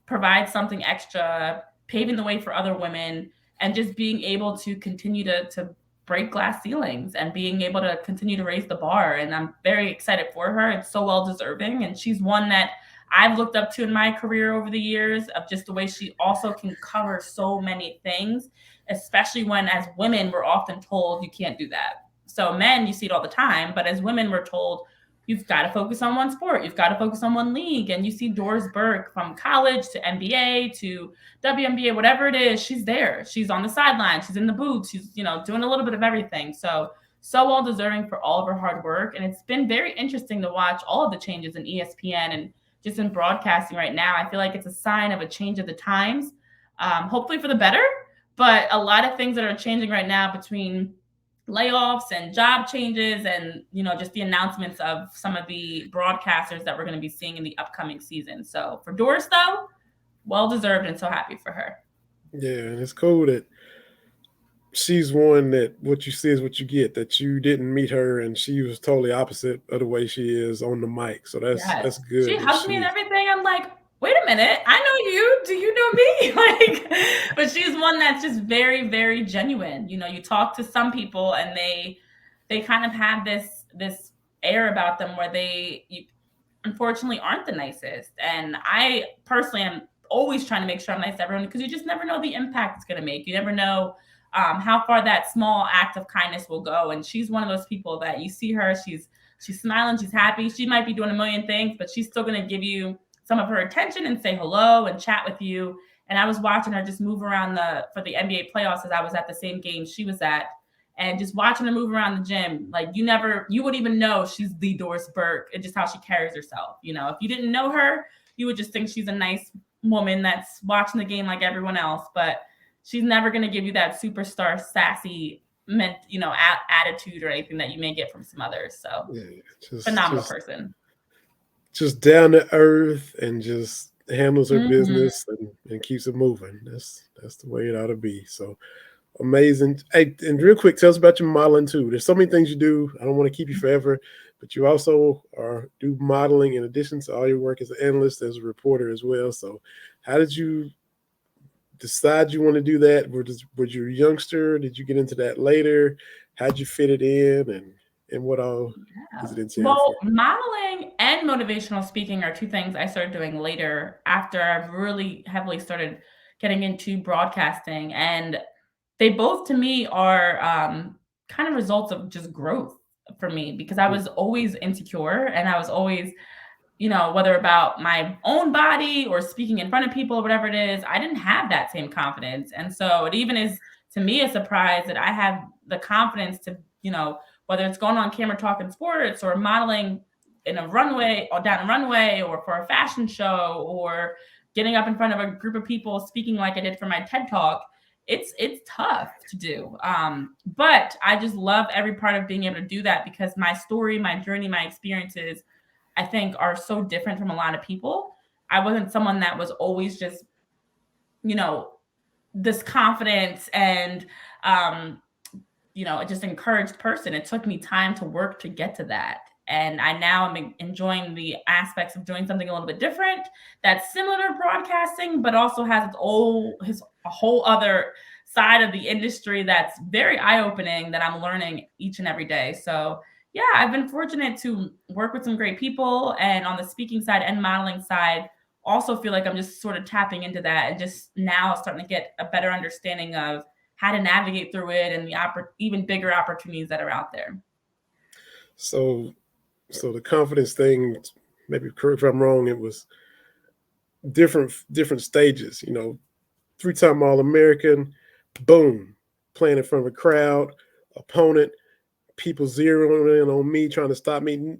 provide something extra, paving the way for other women, and just being able to continue to break glass ceilings and being able to continue to raise the bar. And I'm very excited for her. It's so well deserving. And she's one that I've looked up to in my career over the years, of just the way she also can cover so many things, especially when as women, we're often told you can't do that. So men, you see it all the time, but as women, we're told you've got to focus on one sport. You've got to focus on one league. And you see Doris Burke from college to NBA to WNBA, whatever it is, she's there. She's on the sideline. She's in the booth. She's, doing a little bit of everything. So well deserving for all of her hard work. And it's been very interesting to watch all of the changes in ESPN and just in broadcasting right now. I feel like it's a sign of a change of the times, hopefully for the better. But a lot of things that are changing right now between layoffs and job changes and, just the announcements of some of the broadcasters that we're going to be seeing in the upcoming season. So for Doris, though, well-deserved and so happy for her. Yeah, and it's cool that she's one that what you see is what you get, that you didn't meet her and she was totally opposite of the way she is on the mic. So that's good. She hugged me and everything. I'm like, wait a minute, I know you. Do you know me? But she's one that's just very, very genuine. You talk to some people and they kind of have this air about them where you unfortunately aren't the nicest. And I personally am always trying to make sure I'm nice to everyone, because you just never know the impact it's going to make. You never know how far that small act of kindness will go. And she's one of those people that you see her, she's smiling, she's happy. She might be doing a million things, but she's still going to give you some of her attention and say hello and chat with you. And I was watching her just move around for the NBA playoffs, as I was at the same game she was at, and just watching her move around the gym. Like you wouldn't even know she's the Doris Burke. It's just how she carries herself. If you didn't know her, you would just think she's a nice woman that's watching the game like everyone else. But she's never going to give you that superstar sassy attitude or anything that you may get from some others. So phenomenal person. just down to earth and just handles her Mhm. business and keeps it moving. That's the way it ought to be. So amazing. Hey, and real quick, tell us about your modeling too. There's so many things you do. I don't want to keep you forever, but you also do modeling in addition to all your work as an analyst, as a reporter as well. So how did you decide you want to do that? Was you a youngster? Did you get into that later? How'd you fit it in, and what all does Yeah. it entail for Well, you? modeling and motivational speaking are two things I started doing later after I've really heavily started getting into broadcasting. And they both to me are kind of results of just growth for me because I Mm, was always insecure and I was always, whether about my own body or speaking in front of people, whatever it is, I didn't have that same confidence. And so it even is to me a surprise that I have the confidence to, whether it's going on camera talking sports or modeling in a runway or down a runway or for a fashion show or getting up in front of a group of people speaking like I did for my TED talk. It's tough to do. But I just love every part of being able to do that because my story, my journey, my experiences I think are so different from a lot of people. I wasn't someone that was always just, you know, this confidence and um, just encouraged person. It took me time to work to get to that. And I now am enjoying the aspects of doing something a little bit different that's similar to broadcasting, but also has his a whole other side of the industry that's very eye-opening that I'm learning each and every day. So yeah, I've been fortunate to work with some great people and on the speaking side and modeling side, also feel like I'm just sort of tapping into that and just now starting to get a better understanding of how to navigate through it and the even bigger opportunities that are out there. So, so the confidence thing, maybe correct if I'm wrong, it was different stages. 3-time All American, boom, playing in front of a crowd, opponent, people zeroing in on me, trying to stop me.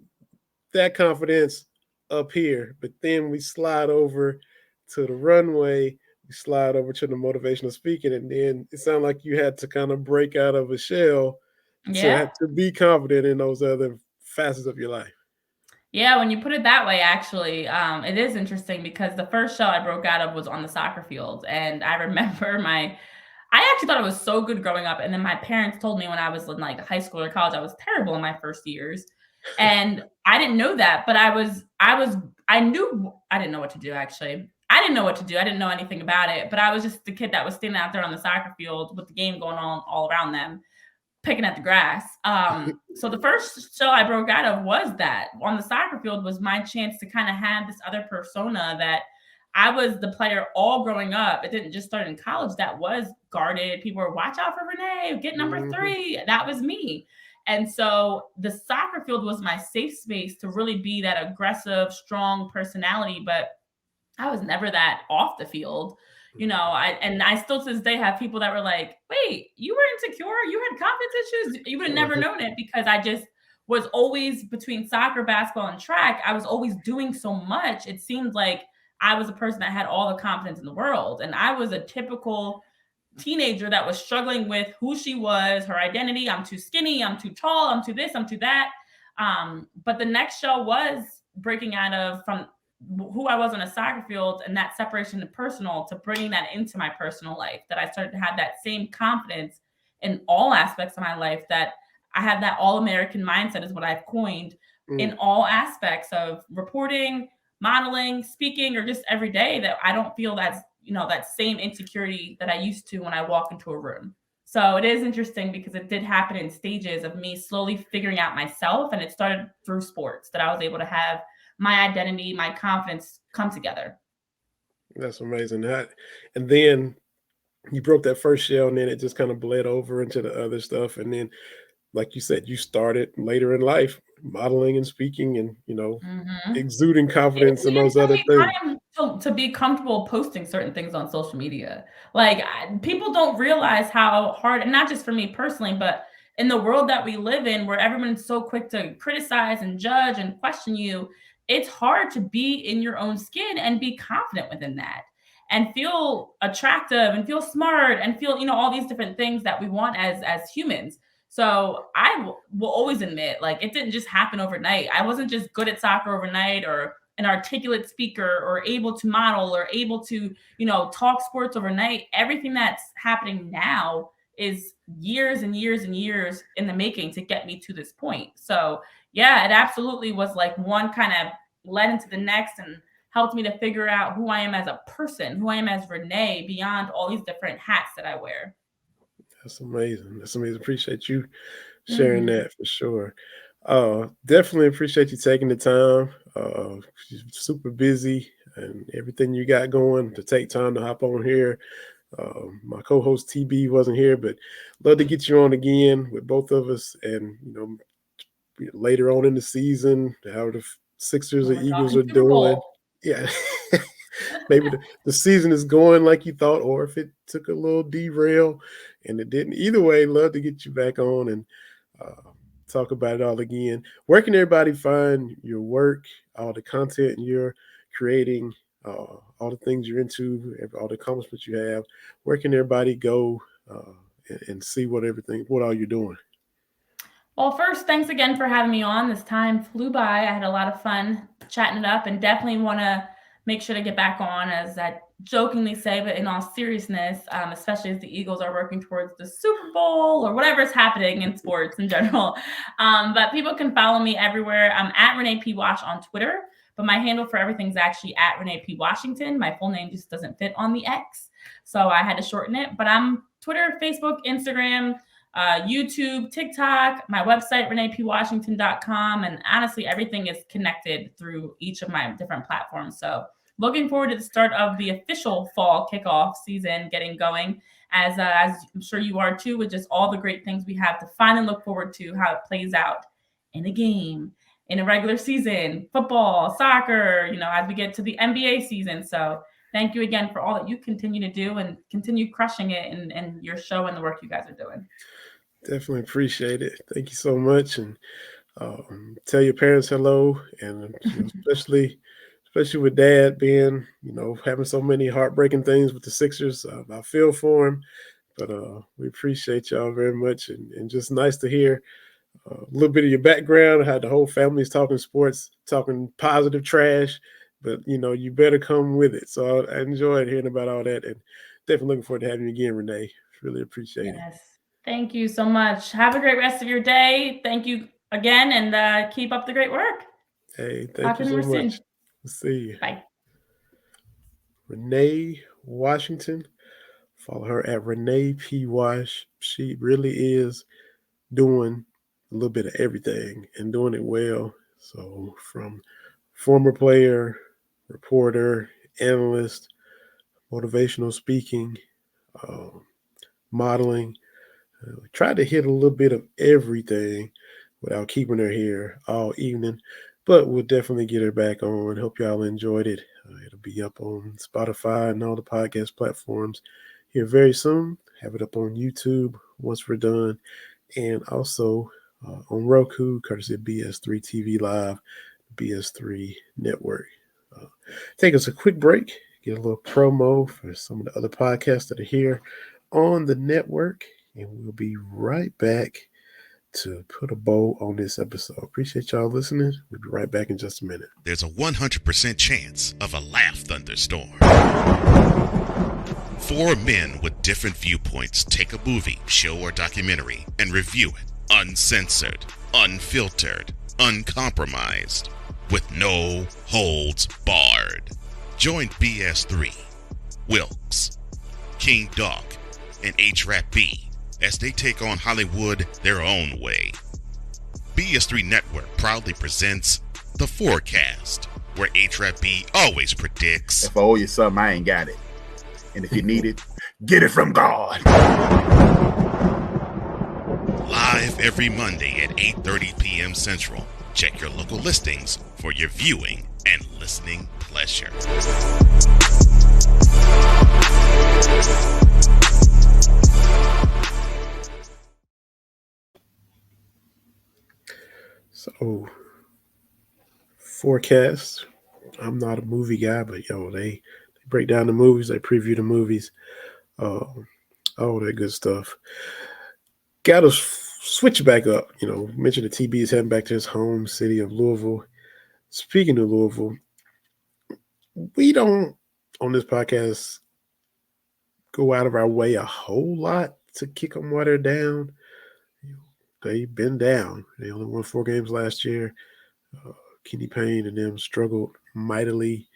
That confidence up here, but then we slide over to the runway, we slide over to the motivational speaking, and then it sounded like you had to kind of break out of a shell Yeah. to be confident in those other facets of your life. Yeah, when you put it that way, actually, it is interesting because the first show I broke out of was on the soccer field. And I remember I actually thought it was so good growing up. And then my parents told me when I was in like high school or college, I was terrible in my first years. And I didn't know that, but I knew I didn't know what to do actually. I didn't know what to do. I didn't know anything about it, but I was just the kid that was standing out there on the soccer field with the game going on all around them picking at the grass. So the first show I broke out of was that on the soccer field was my chance to kind of have this other persona that I was the player all growing up. It didn't just start in college. That was guarded. People were watch out for Renee, get number Mhm. 3. That was me. And so the soccer field was my safe space to really be that aggressive, strong personality. But I was never that off the field. I still to this day have people that were like, "Wait, you were insecure? You had confidence issues? You would have never known it because I just was always between soccer, basketball, and track. I was always doing so much. It seemed like I was a person that had all the confidence in the world, and I was a typical teenager that was struggling with who she was, her identity. I'm too skinny, I'm too tall, I'm too this, I'm too that. But the next show was breaking out of from who I was on a soccer field and that separation to personal to bringing that into my personal life. That I started to have that same confidence in all aspects of my life. That I have that all American mindset, is what I've coined in Mm. all aspects of reporting, modeling, speaking, or just every day that I don't feel that same insecurity that I used to when I walk into a room. So it is interesting because it did happen in stages of me slowly figuring out myself. And it started through sports that I was able to have my identity, my confidence come together. That's amazing. And then you broke that first shell, and then it just kind of bled over into the other stuff. And then, like you said, you started later in life modeling and speaking, and Mhm. exuding It confidence in even those took other me things. time to be comfortable posting certain things on social media. Like, people don't realize how hard, and not just for me personally, but in the world that we live in, where everyone's so quick to criticize and judge and question you, it's hard to be in your own skin and be confident within that and feel attractive and feel smart and feel, all these different things that we want as humans. So I will always admit, like, it didn't just happen overnight. I wasn't just good at soccer overnight or an articulate speaker or able to model or able to, talk sports overnight. Everything that's happening now is years and years and years in the making to get me to this point. So yeah, it absolutely was like one kind of led into the next and helped me to figure out who I am as a person, who I am as Renee, beyond all these different hats that I wear. That's amazing. That's amazing. Appreciate you sharing that for sure. Definitely appreciate you taking the time. You're super busy and everything you got going to take time to hop on here. My co-host TB wasn't here, but love to get you on again with both of us. And later on in the season, how the Sixers or Eagles are doing. Yeah. Maybe the season is going like you thought, or if it took a little derail and it didn't. Either way, love to get you back on and talk about it all again. Where can everybody find your work, all the content you're creating, all the things you're into, all the accomplishments you have? Where can everybody go and see what all you're doing? Well, first, thanks again for having me on. This time flew by. I had a lot of fun chatting it up and definitely want to make sure to get back on, as I jokingly say, but in all seriousness, especially as the Eagles are working towards the Super Bowl or whatever is happening in sports in general. But people can follow me everywhere. I'm at Renee P. Wash on Twitter, but my handle for everything is actually at Renee P. Washington. My full name just doesn't fit on the X, so I had to shorten it. But I'm Twitter, Facebook, Instagram, YouTube, TikTok, my website, reneepwashington.com. And honestly, everything is connected through each of my different platforms. So looking forward to the start of the official fall kickoff season getting going, as I'm sure you are too, with just all the great things we have to finally look forward to, how it plays out in a game, in a regular season, football, soccer, as we get to the NBA season. So thank you again for all that you continue to do and continue crushing it in your show and the work you guys are doing. Definitely appreciate it. Thank you so much. And tell your parents hello. And especially with Dad being, having so many heartbreaking things with the Sixers. I feel for him, but we appreciate y'all very much. And just nice to hear a little bit of your background, how the whole family is talking sports, talking positive trash, but you better come with it. So I enjoyed hearing about all that, and definitely looking forward to having you again, Renee. Really appreciate it. Thank you so much. Have a great rest of your day. Thank you again, and keep up the great work. Hey, thank you so much. We'll see you. Bye. Renee Washington. Follow her at Renee P. Wash. She really is doing a little bit of everything and doing it well. So from former player, reporter, analyst, motivational speaking, modeling, tried to hit a little bit of everything without keeping her here all evening, but we'll definitely get her back on. Hope y'all enjoyed it. It'll be up on Spotify and all the podcast platforms here very soon. Have it up on YouTube once we're done, and also on Roku, courtesy of BS3 TV Live, BS3 Network. Take us a quick break, get a little promo for some of the other podcasts that are here on the network, and we'll be right back to put a bow on this episode. Appreciate y'all listening. We'll be right back in just a minute. There's a 100% chance of a laugh thunderstorm. 4 men with different viewpoints take a movie, show, or documentary and review it uncensored, unfiltered, uncompromised, with no holds barred. Join BS3, Wilkes, King Dog, and H-Rap B as they take on Hollywood their own way. BS3 Network proudly presents The Forecast, where H-Rap B always predicts, if I owe you something, I ain't got it. And if you need it, get it from God. Live every Monday at 8:30 p.m. Central. Check your local listings for your viewing and listening pleasure. So, Forecast. I'm not a movie guy, but they break down the movies, they preview the movies, all that good stuff. Got to switch back up. Mentioned the TB is heading back to his home city of Louisville. Speaking of Louisville, we don't on this podcast go out of our way a whole lot to kick them while they're down. They've been down. They only won 4 games last year. Kenny Payne and them struggled mightily.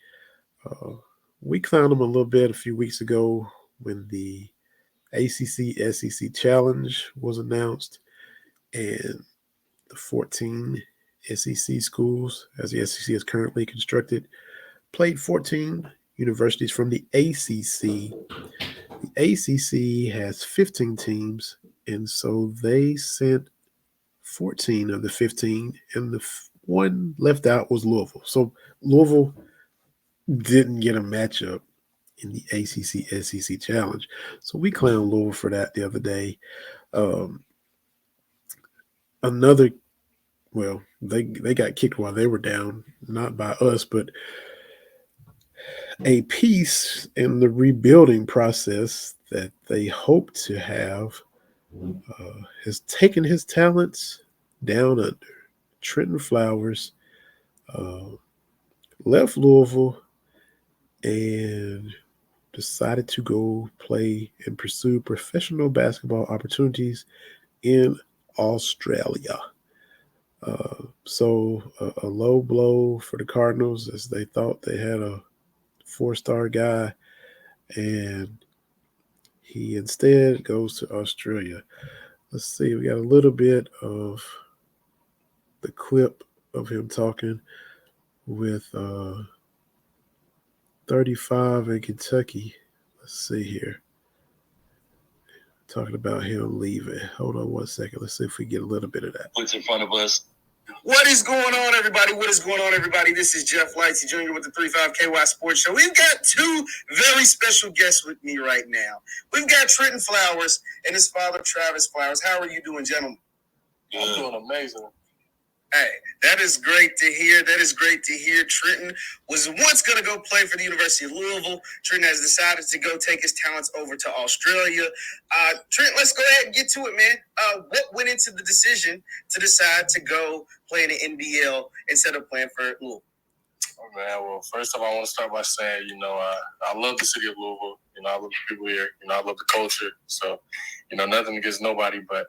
We clowned them a little bit a few weeks ago when the ACC SEC Challenge was announced, and the 14 SEC schools, as the SEC is currently constructed, played 14 universities from the ACC. The ACC has 15 teams, and so they sent 14 of the 15, and the one left out was Louisville. So Louisville didn't get a matchup in the ACC SEC Challenge. So we clowned Louisville for that the other day. They got kicked while they were down, not by us, but a piece in the rebuilding process that they hope to have has taken his talents down under. Trentyn Flowers left Louisville and decided to go play and pursue professional basketball opportunities in Australia. So a low blow for the Cardinals, as they thought they had a 4-star guy, and he instead goes to Australia. Let's see, we got a little bit of the clip of him talking with 35 in Kentucky. Let's see here. Talking about him leaving. Hold on one second. Let's see if we get a little bit of that. What's in front of us? What is going on, everybody? What is going on, everybody? This is Jeff Lightsey Jr. with the 35 KY Sports Show. We've got 2 very special guests with me right now. We've got Trentyn Flowers and his father, Travis Flowers. How are you doing, gentlemen? I'm doing amazing. Hey, that is great to hear. That is great to hear. Trentyn was once going to go play for the University of Louisville. Trentyn has decided to go take his talents over to Australia. Trentyn, let's go ahead and get to it, man. What went into the decision to decide to go play in the NBL instead of playing for Louisville? Oh, man, well, first of all, I want to start by saying, I love the city of Louisville. I love the people here. I love the culture. So, nothing against nobody, but,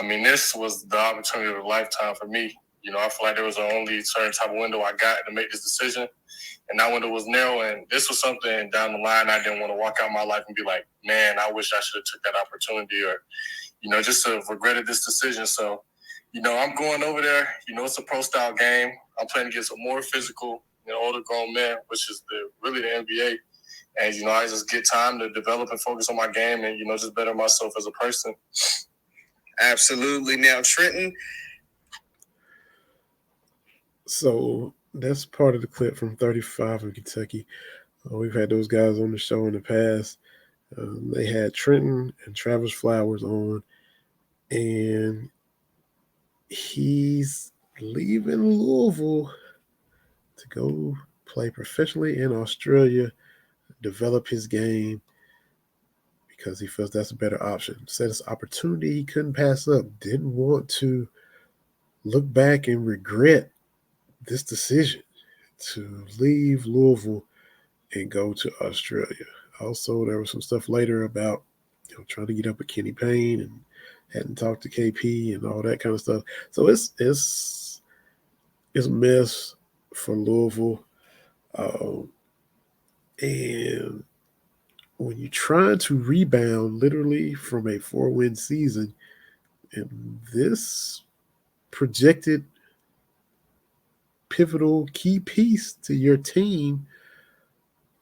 this was the opportunity of a lifetime for me. I feel like there was only a certain type of window I got to make this decision, and that window was narrow, and this was something down the line I didn't want to walk out my life and be like, man, I wish I should have took that opportunity, or, just to have regretted this decision. So, I'm going over there. It's a pro-style game. I'm playing against a more physical, older grown men, which is really the NBA. And, I just get time to develop and focus on my game and, just better myself as a person. Absolutely. Now, Trentyn. So that's part of the clip from 35 in Kentucky. We've had those guys on the show in the past. They had Trentyn and Travis Flowers on, and he's leaving Louisville to go play professionally in Australia, develop his game, because he feels that's a better option. Said it's an opportunity he couldn't pass up. Didn't want to look back and regret this decision to leave Louisville and go to Australia. Also, there was some stuff later about trying to get up with Kenny Payne and hadn't talked to KP and all that kind of stuff. So it's a mess for Louisville. And when you're trying to rebound literally from a 4-win season, and this projected pivotal key piece to your team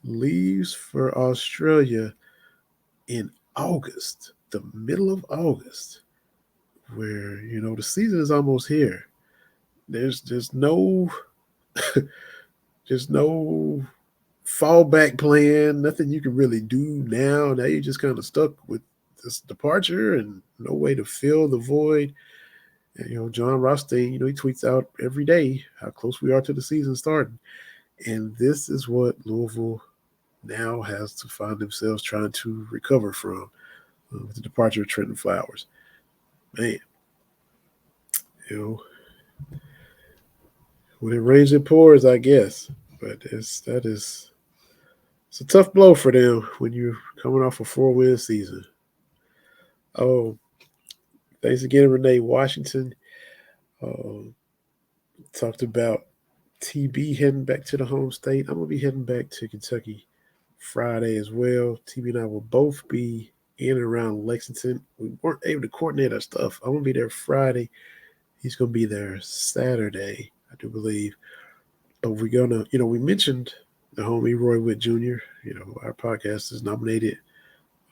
leaves for Australia in August, the middle of August, where the season is almost here. There's no fallback plan, nothing you can really do now. Now you're just kind of stuck with this departure and no way to fill the void. And, John Rothstein, he tweets out every day how close we are to the season starting. And this is what Louisville now has to find themselves trying to recover from with the departure of Trentyn Flowers. Man, when it rains, it pours, I guess. But that is It's a tough blow for them when you're coming off a 4-win season. Oh, thanks again, Renee Washington. Talked about TB heading back to the home state. I'm going to be heading back to Kentucky Friday as well. TB and I will both be in and around Lexington. We weren't able to coordinate our stuff. I'm going to be there Friday. He's going to be there Saturday, I do believe. But we're going to, we mentioned the homie Roy Witt Jr. Our podcast is nominated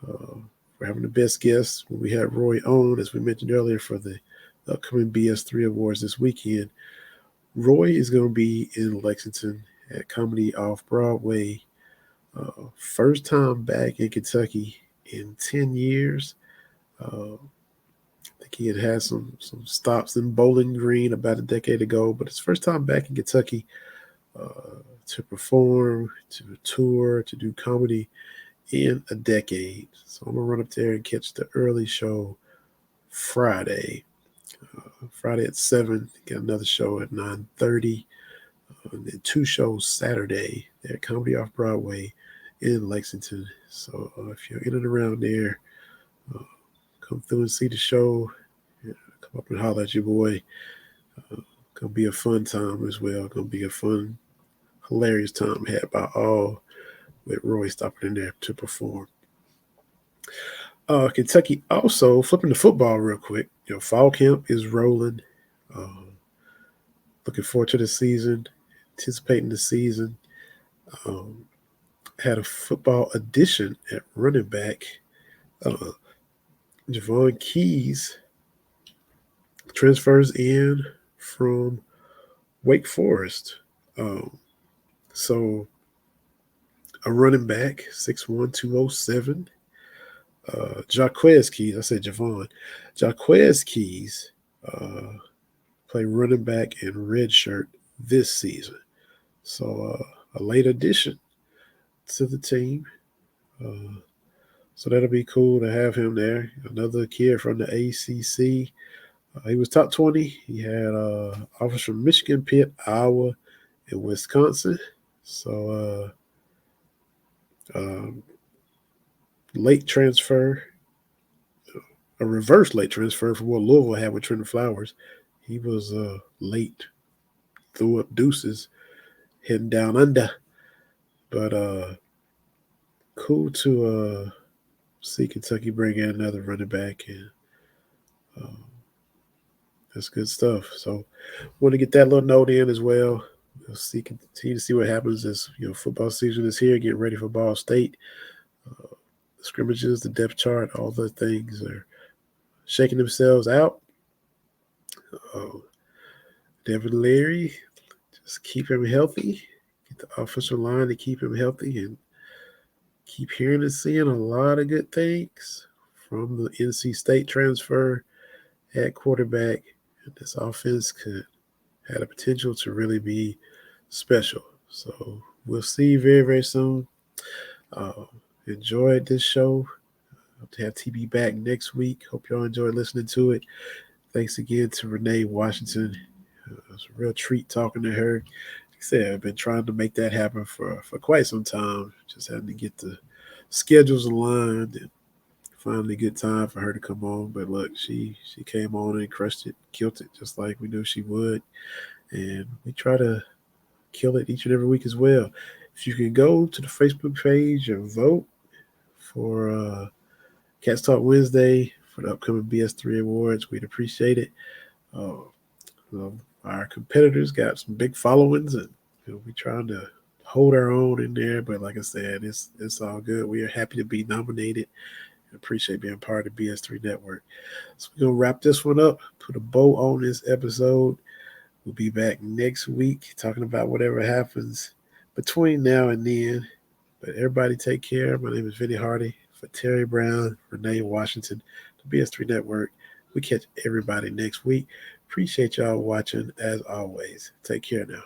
for having the best guest when we had Roy on, as we mentioned earlier, for the upcoming BS3 Awards this weekend. Roy is going to be in Lexington at Comedy Off Broadway. First time back in Kentucky in 10 years. I think he had some stops in Bowling Green about a decade ago, but it's first time back in Kentucky to perform, to tour, to do comedy in a decade. So I'm going to run up there and catch the early show Friday. Friday at 7, got another show at 9:30, and then 2 shows Saturday there at Comedy Off Broadway in Lexington. So if you're in and around there, come through and see the show. Come up and holler at your boy. Gonna be a fun time as well. Gonna be a fun, hilarious time had by all, with Roy stopping in there to perform. Kentucky also, flipping the football real quick, fall camp is rolling. Looking forward to the season, anticipating the season. Had a football edition at running back. Javon Keys transfers in from Wake Forest. So a running back, 6'1", 207. Jaquez Keys, I said Javon. Jaquez Keys play running back in red shirt this season. So a late addition to the team. So that'll be cool to have him there. Another kid from the ACC. He was top 20. He had offers from Michigan, Pitt, Iowa, and Wisconsin. So late transfer, a reverse late transfer from what Louisville had with Trentyn Flowers. He was late, threw up deuces, heading down under. But cool to see Kentucky bring in another running back, and that's good stuff. So want to get that little note in as well. We'll continue to see what happens as football season is here, getting ready for Ball State. The scrimmages, the depth chart, all the things are shaking themselves out. Devin Leary, just keep him healthy. Get the offensive line to keep him healthy, and keep hearing and seeing a lot of good things from the NC State transfer at quarterback. This offense could have the potential to really be special. So we'll see you very, very soon. Enjoyed this show. Hope to have TB back next week. Hope y'all enjoyed listening to it. Thanks again to Renee Washington. It was a real treat talking to her. Like I said, I've been trying to make that happen for quite some time. Just having to get the schedules aligned and finally good time for her to come on. But look, she came on and crushed it, killed it, just like we knew she would. And we try to kill it each and every week as well. If you can go to the Facebook page and vote for Cats Talk Wednesday for the upcoming BS3 Awards, we'd appreciate it. Our competitors got some big followings, and we're trying to hold our own in there. But like I said, it's all good. We are happy to be nominated and appreciate being part of the BS3 Network. So we're going to wrap this one up, put a bow on this episode. We'll be back next week talking about whatever happens between now and then. But everybody take care. My name is Vinny Hardy. For Terry Brown, Renee Washington, the BS3 Network. We catch everybody next week. Appreciate y'all watching as always. Take care now.